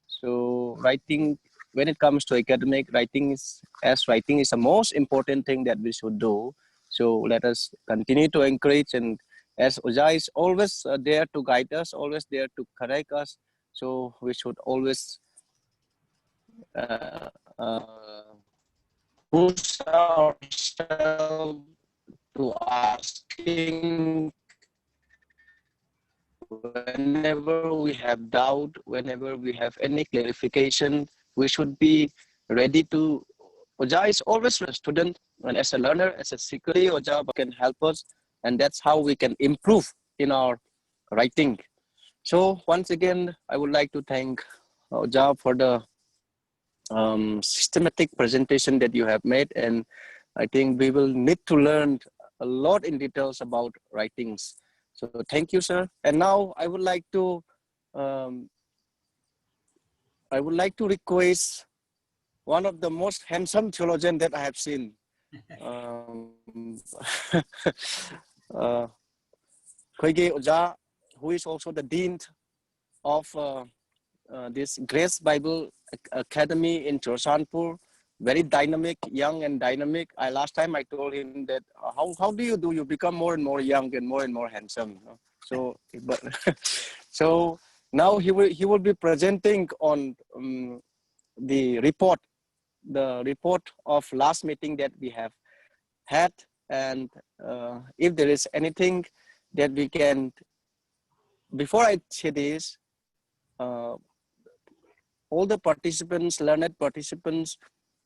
So writing, when it comes to academic, writing is the most important thing that we should do. So let us continue to encourage, and as Ujai is always there to guide us, always there to correct us. So we should always push ourselves to asking whenever we have doubt, whenever we have any clarification. We should be ready to. Oja is always a student, and as a learner, as a seeker, Oja can help us, and that's how we can improve in our writing. So once again, I would like to thank Oja for the systematic presentation that you have made, and I think we will need to learn a lot in details about writings. So thank you, sir. And now I would like to request one of the most handsome theologian that I have seen. Koige Oja, who is also the dean of this Grace Bible Academy in Chorsanpur. Very dynamic, young and dynamic. Last time I told him that how do you become more and more young and more handsome. So but so now he will be presenting on the report of last meeting that we have had, and if there is anything that we can, before I say this, all the participants, learned participants,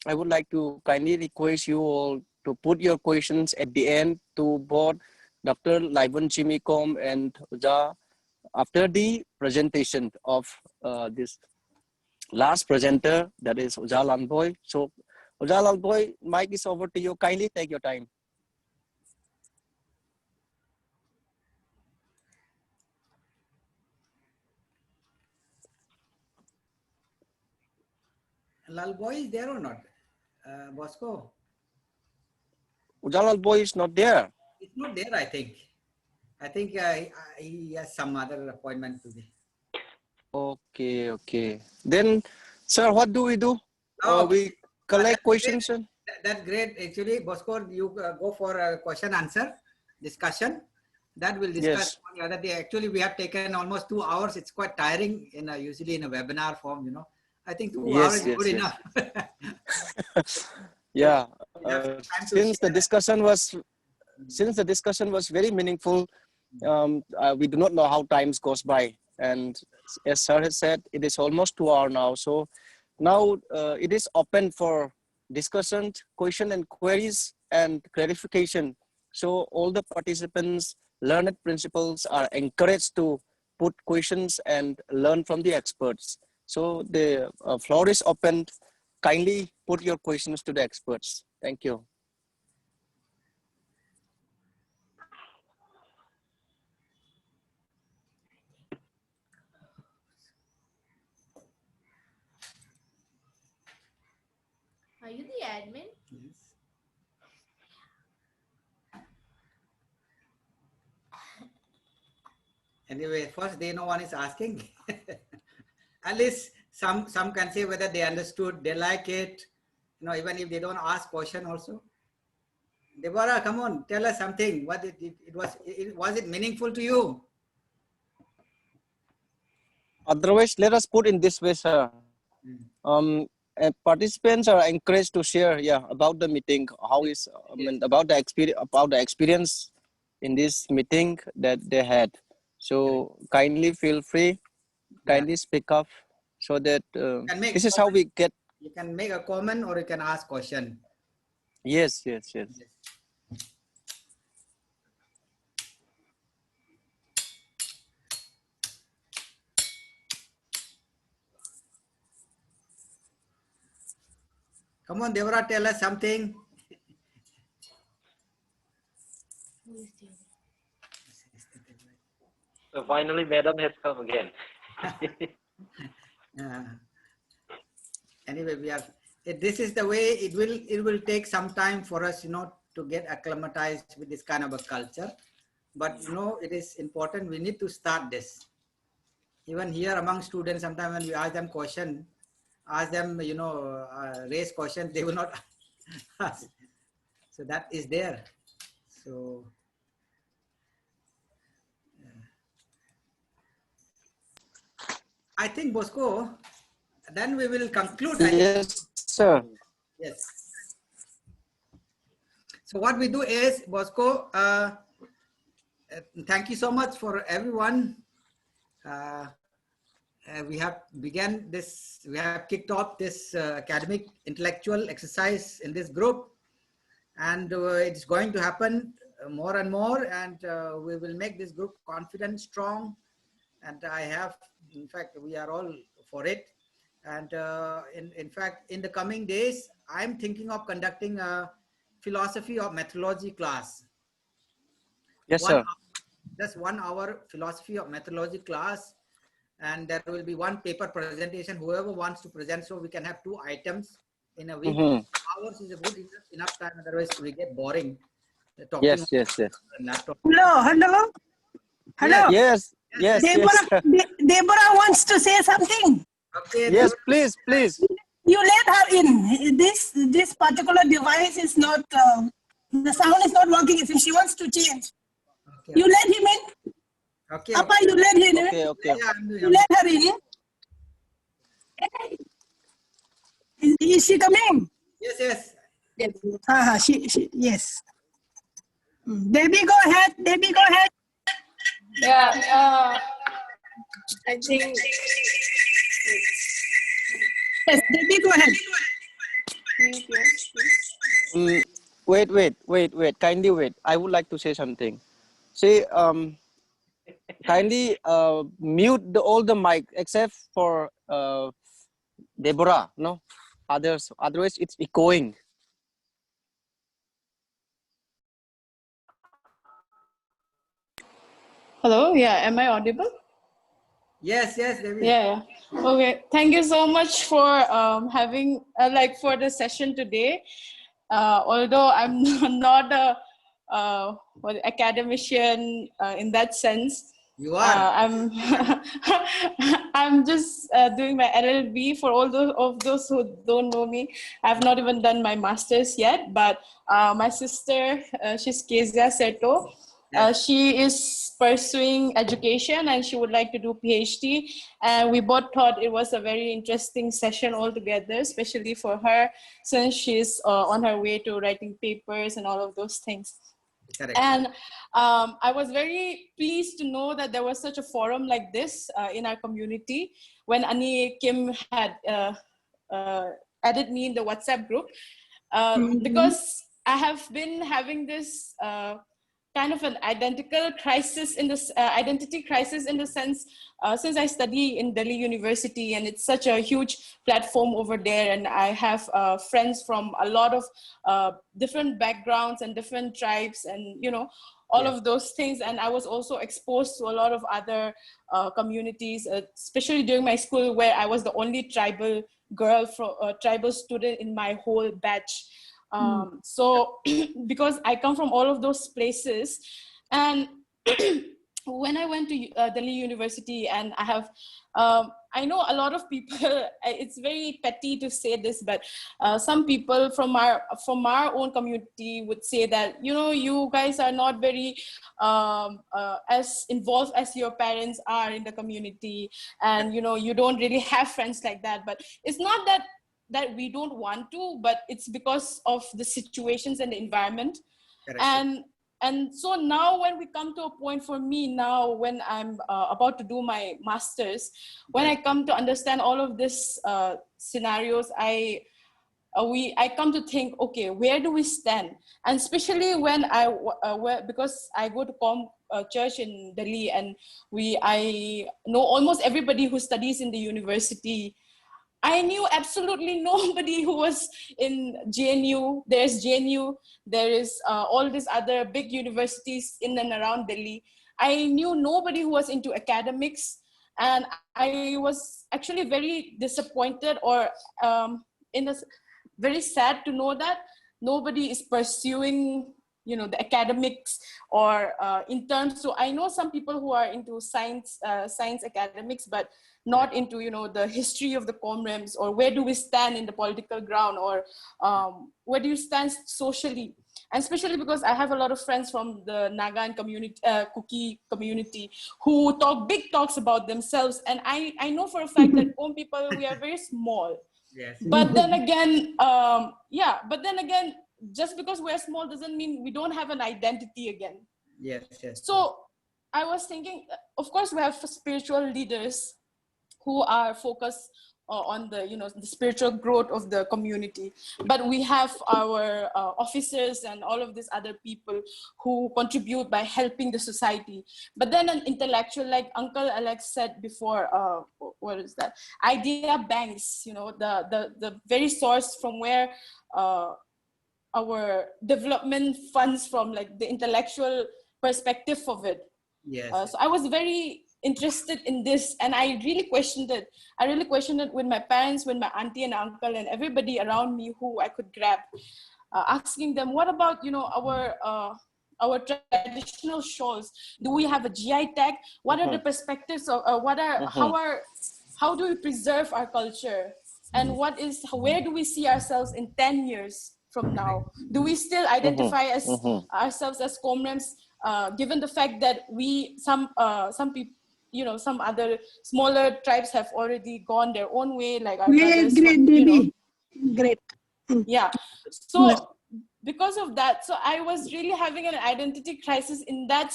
I would like to kindly request you all to put your questions at the end to both Dr. Laivan Chimikom and Oja after the presentation of this last presenter, that is Oja Lalboy. So Oja Lalboy, mic is over to you. Kindly take your time. Lalboy is there or not? Bosco? Oja Lalboy is not there. It's not there, I think. I think he has some other appointment today. Okay. Then, sir, what do we do? We collect questions. That's great. Actually, Bosco, you go for a question answer discussion. That will discuss on the other day. Actually, we have taken almost 2 hours. It's quite tiring usually in a webinar form, I think 2 hours is good enough. Yeah. Since the discussion was very meaningful, we do not know how time goes by. And as sir has said, it is almost 2 hours now. So now it is open for discussion, question and queries and clarification. So all the participants, learned principals are encouraged to put questions and learn from the experts. So the floor is open kindly put your questions to the experts. Thank you. Are you the admin? Yes. Anyway, first no one is asking. At least some can say whether they understood, they like it. You know, even if they don't ask question also. Deborah, come on, tell us something. What was it meaningful to you? Otherwise, let us put in this way, sir. Participants are encouraged to share, about the meeting. How is about the experience in this meeting that they had. So kindly feel free, kindly speak up, so that this is how we get. You can make a comment or you can ask question. Yes. Come on, Deborah, tell us something. So finally, Madam has come again. Anyway, this is the way it will take some time for us, to get acclimatized with this kind of a culture. But it is important. We need to start this. Even here among students, sometimes when we ask them raise questions, they will not ask. So that is there. So I think, Bosco, then we will conclude. Yes, sir. Yes. So what we do is, Bosco, thank you so much for everyone. We have kicked off this academic intellectual exercise in this group, and it's going to happen more and more, and we will make this group confident, strong, and in fact, we are all for it. And in fact, in the coming days, I'm thinking of conducting a philosophy of methodology class. Yes, sir. Just 1 hour philosophy of methodology class, and there will be one paper presentation, whoever wants to present, so we can have 2 items in a week. Hours is a good enough time, otherwise we get boring talking. Yes. Hello. Yes. Deborah wants to say something. Okay. Yes, please. You let her in. This particular device is not, the sound is not working. If she wants to change, Okay. You let him in. Okay. Appa, you let him in. Okay. Yeah, You let her in. Is she coming? Yes. Yes. Baby, go ahead. Yeah, I think. Yes, baby, go ahead. Wait. Kindly wait. I would like to say something. See, kindly mute all the mic except for Deborah. No, otherwise it's echoing. Hello, yeah, am I audible? Yes, David. Yeah. Okay, thank you so much for having for the session today. Although I'm not a academician in that sense. You are. I'm just doing my LLB. For all those who don't know me, I've not even done my master's yet. But my sister, she's Kezia Seto. She is pursuing education and she would like to do PhD. And we both thought it was a very interesting session altogether, especially for her, since she's on her way to writing papers and all of those things. Correct. And I was very pleased to know that there was such a forum like this in our community. When Ani Kim had added me in the WhatsApp group, because I have been having this kind of an identical crisis in this identity crisis in the sense, since I study in Delhi University and it's such a huge platform over there, and I have friends from a lot of different backgrounds and different tribes and, you know, all of those things. And I was also exposed to a lot of other communities, especially during my school, where I was the only tribal girl, tribal student in my whole batch. So because I come from all of those places, and when I went to Delhi University, and I have, I know a lot of people, it's very petty to say this, but some people from our own community would say that, you know, you guys are not very as involved as your parents are in the community, and, you know, you don't really have friends like that. But it's not that we don't want to, but it's because of the situations and the environment. And so now when we come to a point, for me now, when I'm about to do my master's, when I come to understand all of these scenarios, I come to think, okay, where do we stand? And especially when because I go to church in Delhi, and I know almost everybody who studies in the university. I knew absolutely nobody who was in JNU. There's JNU, there is all these other big universities in and around Delhi. I knew nobody who was into academics, and I was actually very disappointed, or very sad to know that nobody is pursuing, you know, the academics or in terms. So I know some people who are into science academics, but not into, you know, the history of the Comrems, or where do we stand in the political ground, or where do you stand socially. And especially because I have a lot of friends from the Naga and Kuki community who talk big talks about themselves. And I know for a fact that Kom people, we are very small. Yes. But then again, just because we're small doesn't mean we don't have an identity again. Yes. So I was thinking, of course, we have spiritual leaders who are focused on the, you know, the spiritual growth of the community, but we have our officers and all of these other people who contribute by helping the society. But then an intellectual, like Uncle Alex said before, what is that? Idea banks, you know, the very source from where our development funds from, like the intellectual perspective of it. Yes. So I was very interested in this, and I really questioned it. I really questioned it with my parents, with my auntie and uncle, and everybody around me who I could grab, asking them, what about, you know, our traditional shawls? Do we have a GI tag? What are the perspectives of how do we preserve our culture? And where do we see ourselves in 10 years from now? Do we still identify as ourselves as Comrems, given the fact that some people, you know, some other smaller tribes have already gone their own way, like our brothers, great, baby. Great. Yeah. So because of that, so I was really having an identity crisis in that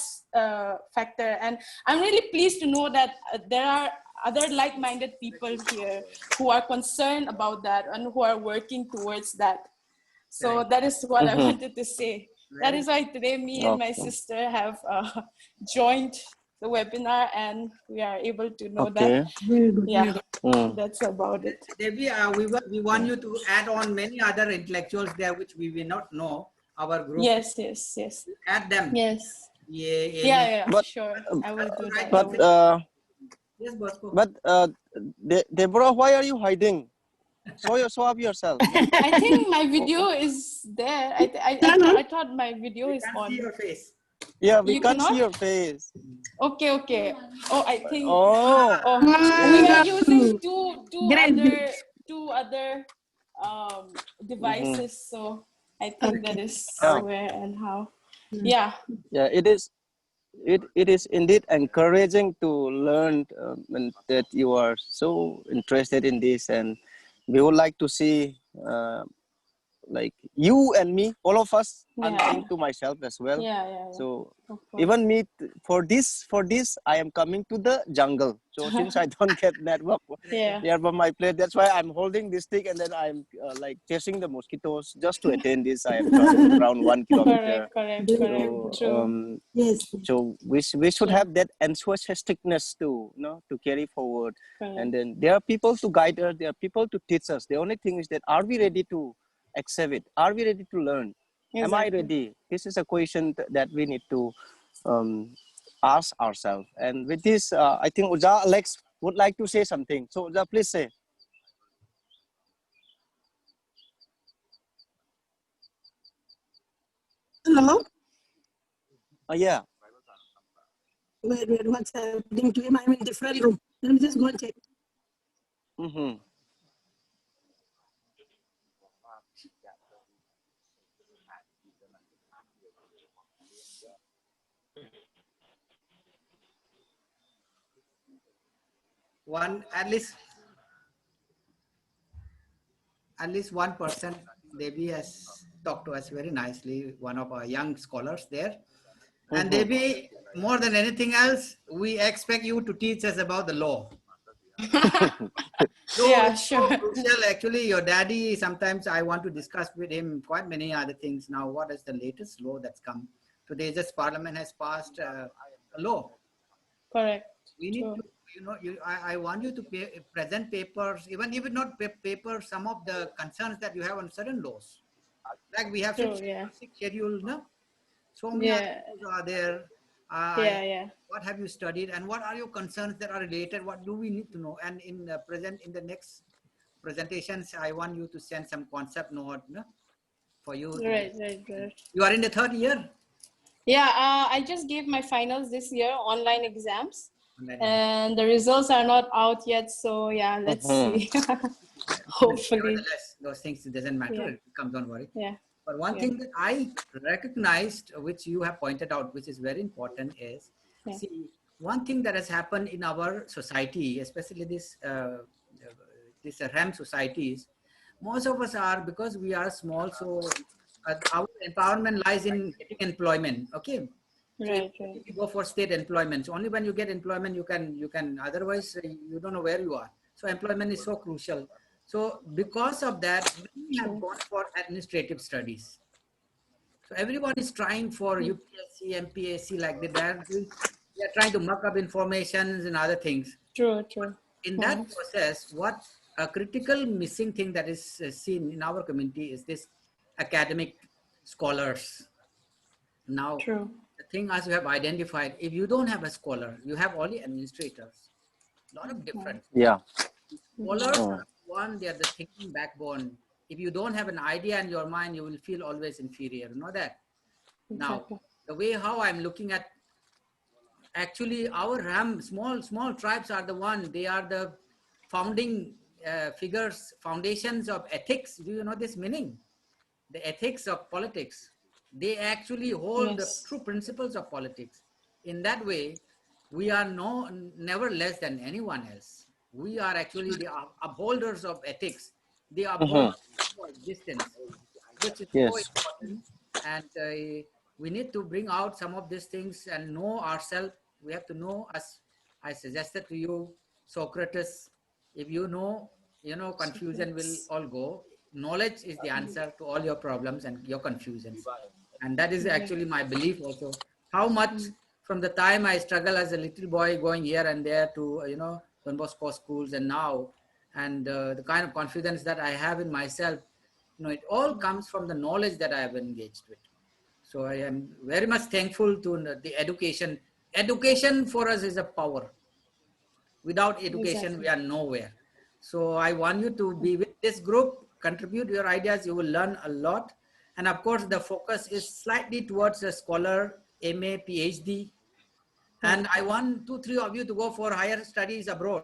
factor. And I'm really pleased to know that there are other like-minded people here who are concerned about that and who are working towards that. So that is what I wanted to say. That is why today me and my sister have joined the webinar, and we are able to know that. Very good. Yeah, that's about it. Debbie, we want you to add on many other intellectuals there which we will not know. Our group. Yes. Add them. Yes. Yeah. But, sure. I will do that. But Yes, Bosco. but Deborah, why are you hiding? Show up yourself. I think my video is there. I thought my video is on. See your face. Yeah, we You can't see cannot? your face. Okay. Oh, I think. Oh. We are using Great. two other devices, so I think that is Yeah. where and how. Yeah. Yeah, it is indeed encouraging to learn that you are so interested in this, and we would like to see like you and me, all of us. I'm Yeah. saying to myself as well. Yeah. So Of course. even me, for this, I am coming to the jungle. So since I don't get network Yeah. nearby my place, that's why I'm holding this stick and then I'm like chasing the mosquitoes just to attain this. I am traveling around 1 kilometer. Correct. So, True. Yes. so we should True. have that enthusiasticness to, you know, to carry forward. Correct. And then there are people to guide us. There are people to teach us. The only thing is that, are we ready to accept it? Are we ready to learn? Am I Exactly. ready? This is a question that we need to ask ourselves. And with this, I think Uja, Alex would like to say something. So Uja, please say. Hello? Yeah. Wait, what's happening to him? I'm in different room. Let me just go and check. Mm-hmm. At least one person, Debbie has talked to us very nicely, one of our young scholars there. And Debbie, more than anything else, we expect you to teach us about the law. Yeah, it's sure. so crucial. Actually, your daddy, sometimes I want to discuss with him quite many other things. Now, what is the latest law that's come? Today, just Parliament has passed a law. Correct. We need to, you know, I want you to present papers, even if not papers, some of the concerns that you have on certain laws. Like we have six schedules, no? So many other laws are there. What have you studied and what are your concerns that are related? What do we need to know? And in the next presentations, I want you to send some concept note, no? For you. Right. You are in the 3rd year? Yeah, I just gave my finals this year, online exams. And the results are not out yet, so yeah, let's see. Hopefully. Nevertheless, those things, it doesn't matter. It comes, don't worry. Yeah. But one thing that I recognized, which you have pointed out, which is very important, is see, one thing that has happened in our society, especially this RAM societies, most of us are, because we are small, so our empowerment lies in getting employment. Okay. Right. If you go for state employment, so only when you get employment, you can, otherwise you don't know where you are. So employment is so crucial. So because of that, we have gone for administrative studies. So everyone is trying for UPSC, MPSC, like that. They are trying to muck up information and other things. True. In that process, what a critical missing thing that is seen in our community is this academic scholars. Now, the thing as you have identified, if you don't have a scholar, you have only administrators. A lot of difference. Yeah. Scholars are one, they are the thinking backbone. If you don't have an idea in your mind, you will feel always inferior. You know that? Now, the way how I'm looking at, actually our RAM, small tribes are the one, they are the founding figures, foundations of ethics. Do you know this meaning? The ethics of politics. They actually hold the true principles of politics. In that way, we are never less than anyone else. We are actually the upholders of ethics. They uphold existence, which is so important. And we need to bring out some of these things and know ourselves. We have to know, as I suggested to you, Socrates, if you know, confusion will all go. Knowledge is the answer to all your problems and your confusions. And that is actually my belief also. How much from the time I struggle as a little boy going here and there to, Don Bosco schools and now, and the kind of confidence that I have in myself, it all comes from the knowledge that I have engaged with. So I am very much thankful to the education. Education for us is a power. Without education, we are nowhere. So I want you to be with this group, contribute your ideas, you will learn a lot. And of course, the focus is slightly towards a scholar, MA, PhD. And I want 2-3 of you to go for higher studies abroad.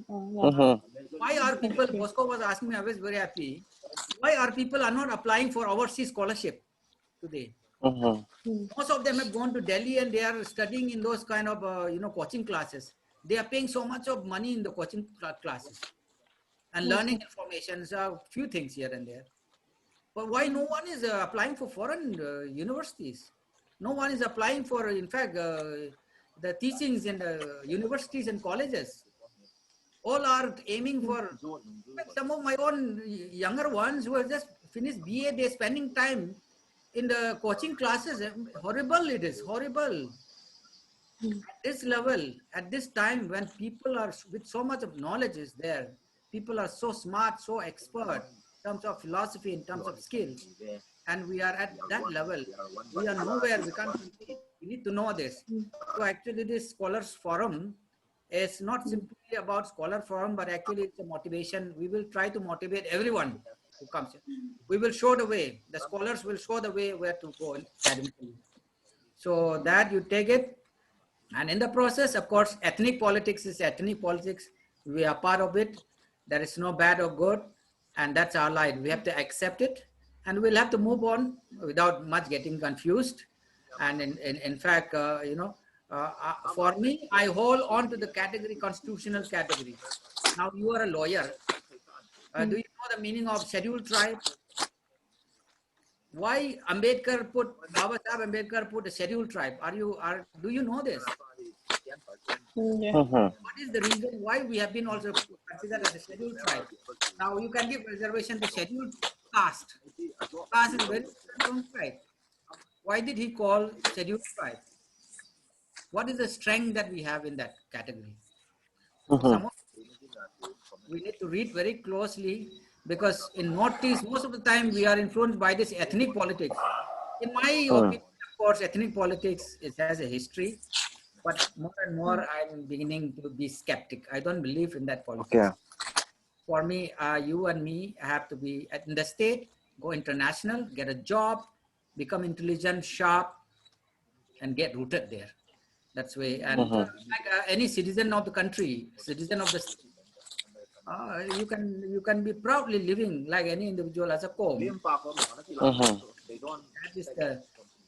Why are people, Bosco was asking me, I was very happy. Why are people are not applying for overseas scholarship today? Most of them have gone to Delhi and they are studying in those kind of, coaching classes. They are paying so much of money in the coaching classes and learning information. So a few things here and there. But why no one is applying for foreign universities? No one is applying for, in fact, the teachings in the universities and colleges. All are aiming for, some of my own younger ones who have just finished BA, they're spending time in the coaching classes. Horrible it is, horrible. At this level, at this time when people are with so much of knowledge is there, people are so smart, so expert in terms of philosophy, in terms of skill, and we are at that level. We are nowhere, we can't compete. We need to know this. So actually this Scholars Forum is not simply about Scholar Forum, but actually it's a motivation. We will try to motivate everyone who comes here. We will show the way. The scholars will show the way where to go academically. So that you take it. And in the process, of course, ethnic politics is ethnic politics. We are part of it. There is no bad or good. And that's our line. We have to accept it. And we'll have to move on without much getting confused. And in fact, you know, for me, I hold on to the category, constitutional category. Now you are a lawyer. Do you know the meaning of scheduled tribe? Why Ambedkar put, Baba Sahib Ambedkar put a scheduled tribe? Do you know this? Yeah. What is the reason why we have been also considered as a scheduled tribe? Now you can give reservation to scheduled caste. Caste is very different from tribe. Why did he call scheduled tribe? What is the strength that we have in that category? We need to read very closely, because in Northeast, most of the time we are influenced by this ethnic politics. In my opinion, of course, ethnic politics has a history, but more and more I'm beginning to be skeptic. I don't believe in that politics. Okay. For me, you and me have to be in the state, go international, get a job, become intelligent, sharp, and get rooted there. That's way. And like any citizen of the country, citizen of the state, you can be proudly living like any individual as a Qom. That is the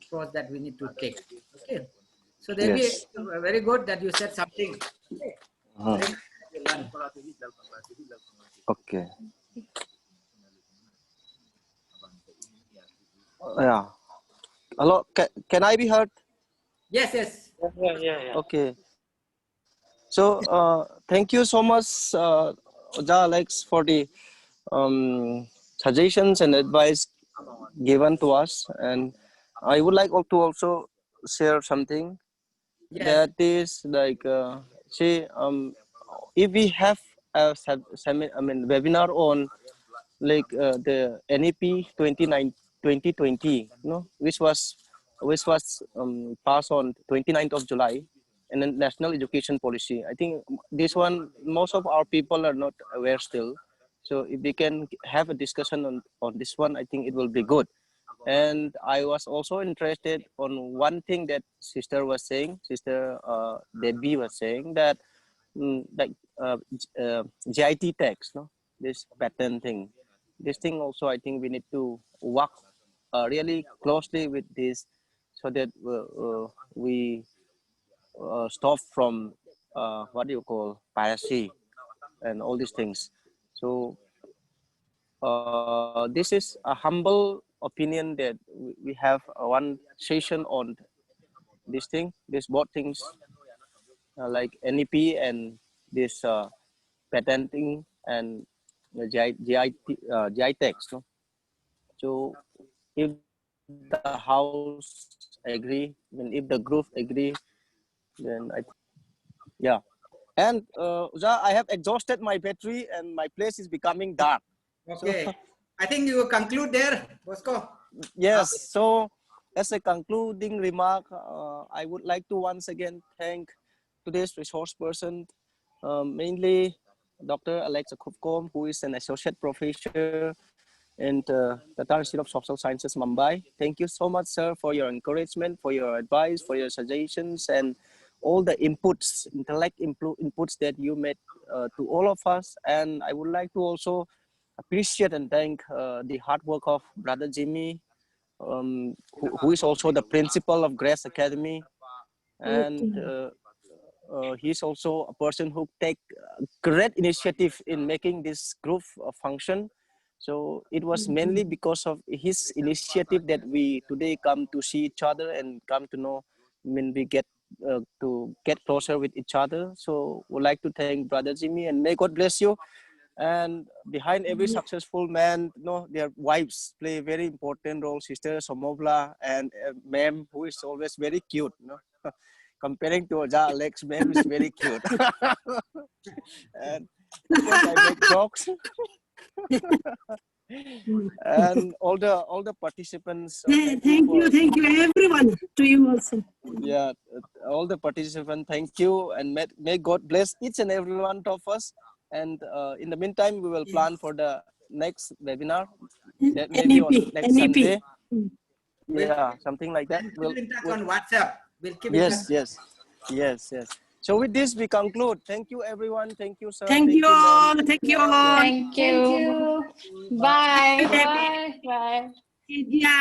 approach that we need to take. Okay. So Devi, Yes. very good that you said something. Okay. Okay. Yeah. Hello. Can I be heard? Yes, yes. Okay. So thank you so much, Oja Alex, for the suggestions and advice given to us. And I would like to also share something. Yes. That is like, say, if we have a webinar on like the NEP 2020, which was passed on 29th of July, and then National Education Policy. I think this one, most of our people are not aware still. So if we can have a discussion on this one, I think it will be good. And I was also interested on one thing that Sister was saying, Sister Debbie was saying, that like GIT tax, this patent thing. This thing also, I think we need to work really closely with this, so that we stop from what do you call piracy and all these things. So this is a humble opinion that we have one session on this thing, this both things, like NEP and this patenting and GI tax. No? So if the house agree, if the group agree, then yeah. And I have exhausted my battery and my place is becoming dark. Okay. So, I think you will conclude there, Bosco. Yes. Okay. So as a concluding remark, I would like to once again thank today's resource person, mainly Dr. Alex Akupkom, who is an associate professor in the Qatar Institute of Social Sciences, Mumbai. Thank you so much, sir, for your encouragement, for your advice, for your suggestions, and all the inputs, intellect inputs that you made to all of us. And I would like to also appreciate and thank the hard work of Brother Jimmy, who is also the principal of Grace Academy. And he's also a person who take great initiative in making this group function. So it was mainly because of his initiative that we today come to see each other and come to know when we get to get closer with each other. So would like to thank Brother Jimmy, and may God bless you. And behind every successful man, their wives play a very important role. Sister Somovla and Ma'am, who is always very cute. Comparing to Alex, Ma'am is very cute. And of course, I make jokes. And all the participants. Thank you, everyone. To you also. Yeah, all the participants. Thank you, and may God bless each and every one of us. And in the meantime, we will plan for the next webinar. That may be on next Sunday. Yeah, something like that. We'll keep in touch on WhatsApp. We'll keep in touch. Yes. So with this, we conclude. Thank you, everyone. Thank you, sir. Thank you all. Thank you all. Thank you. Bye. Bye. Bye. Yeah.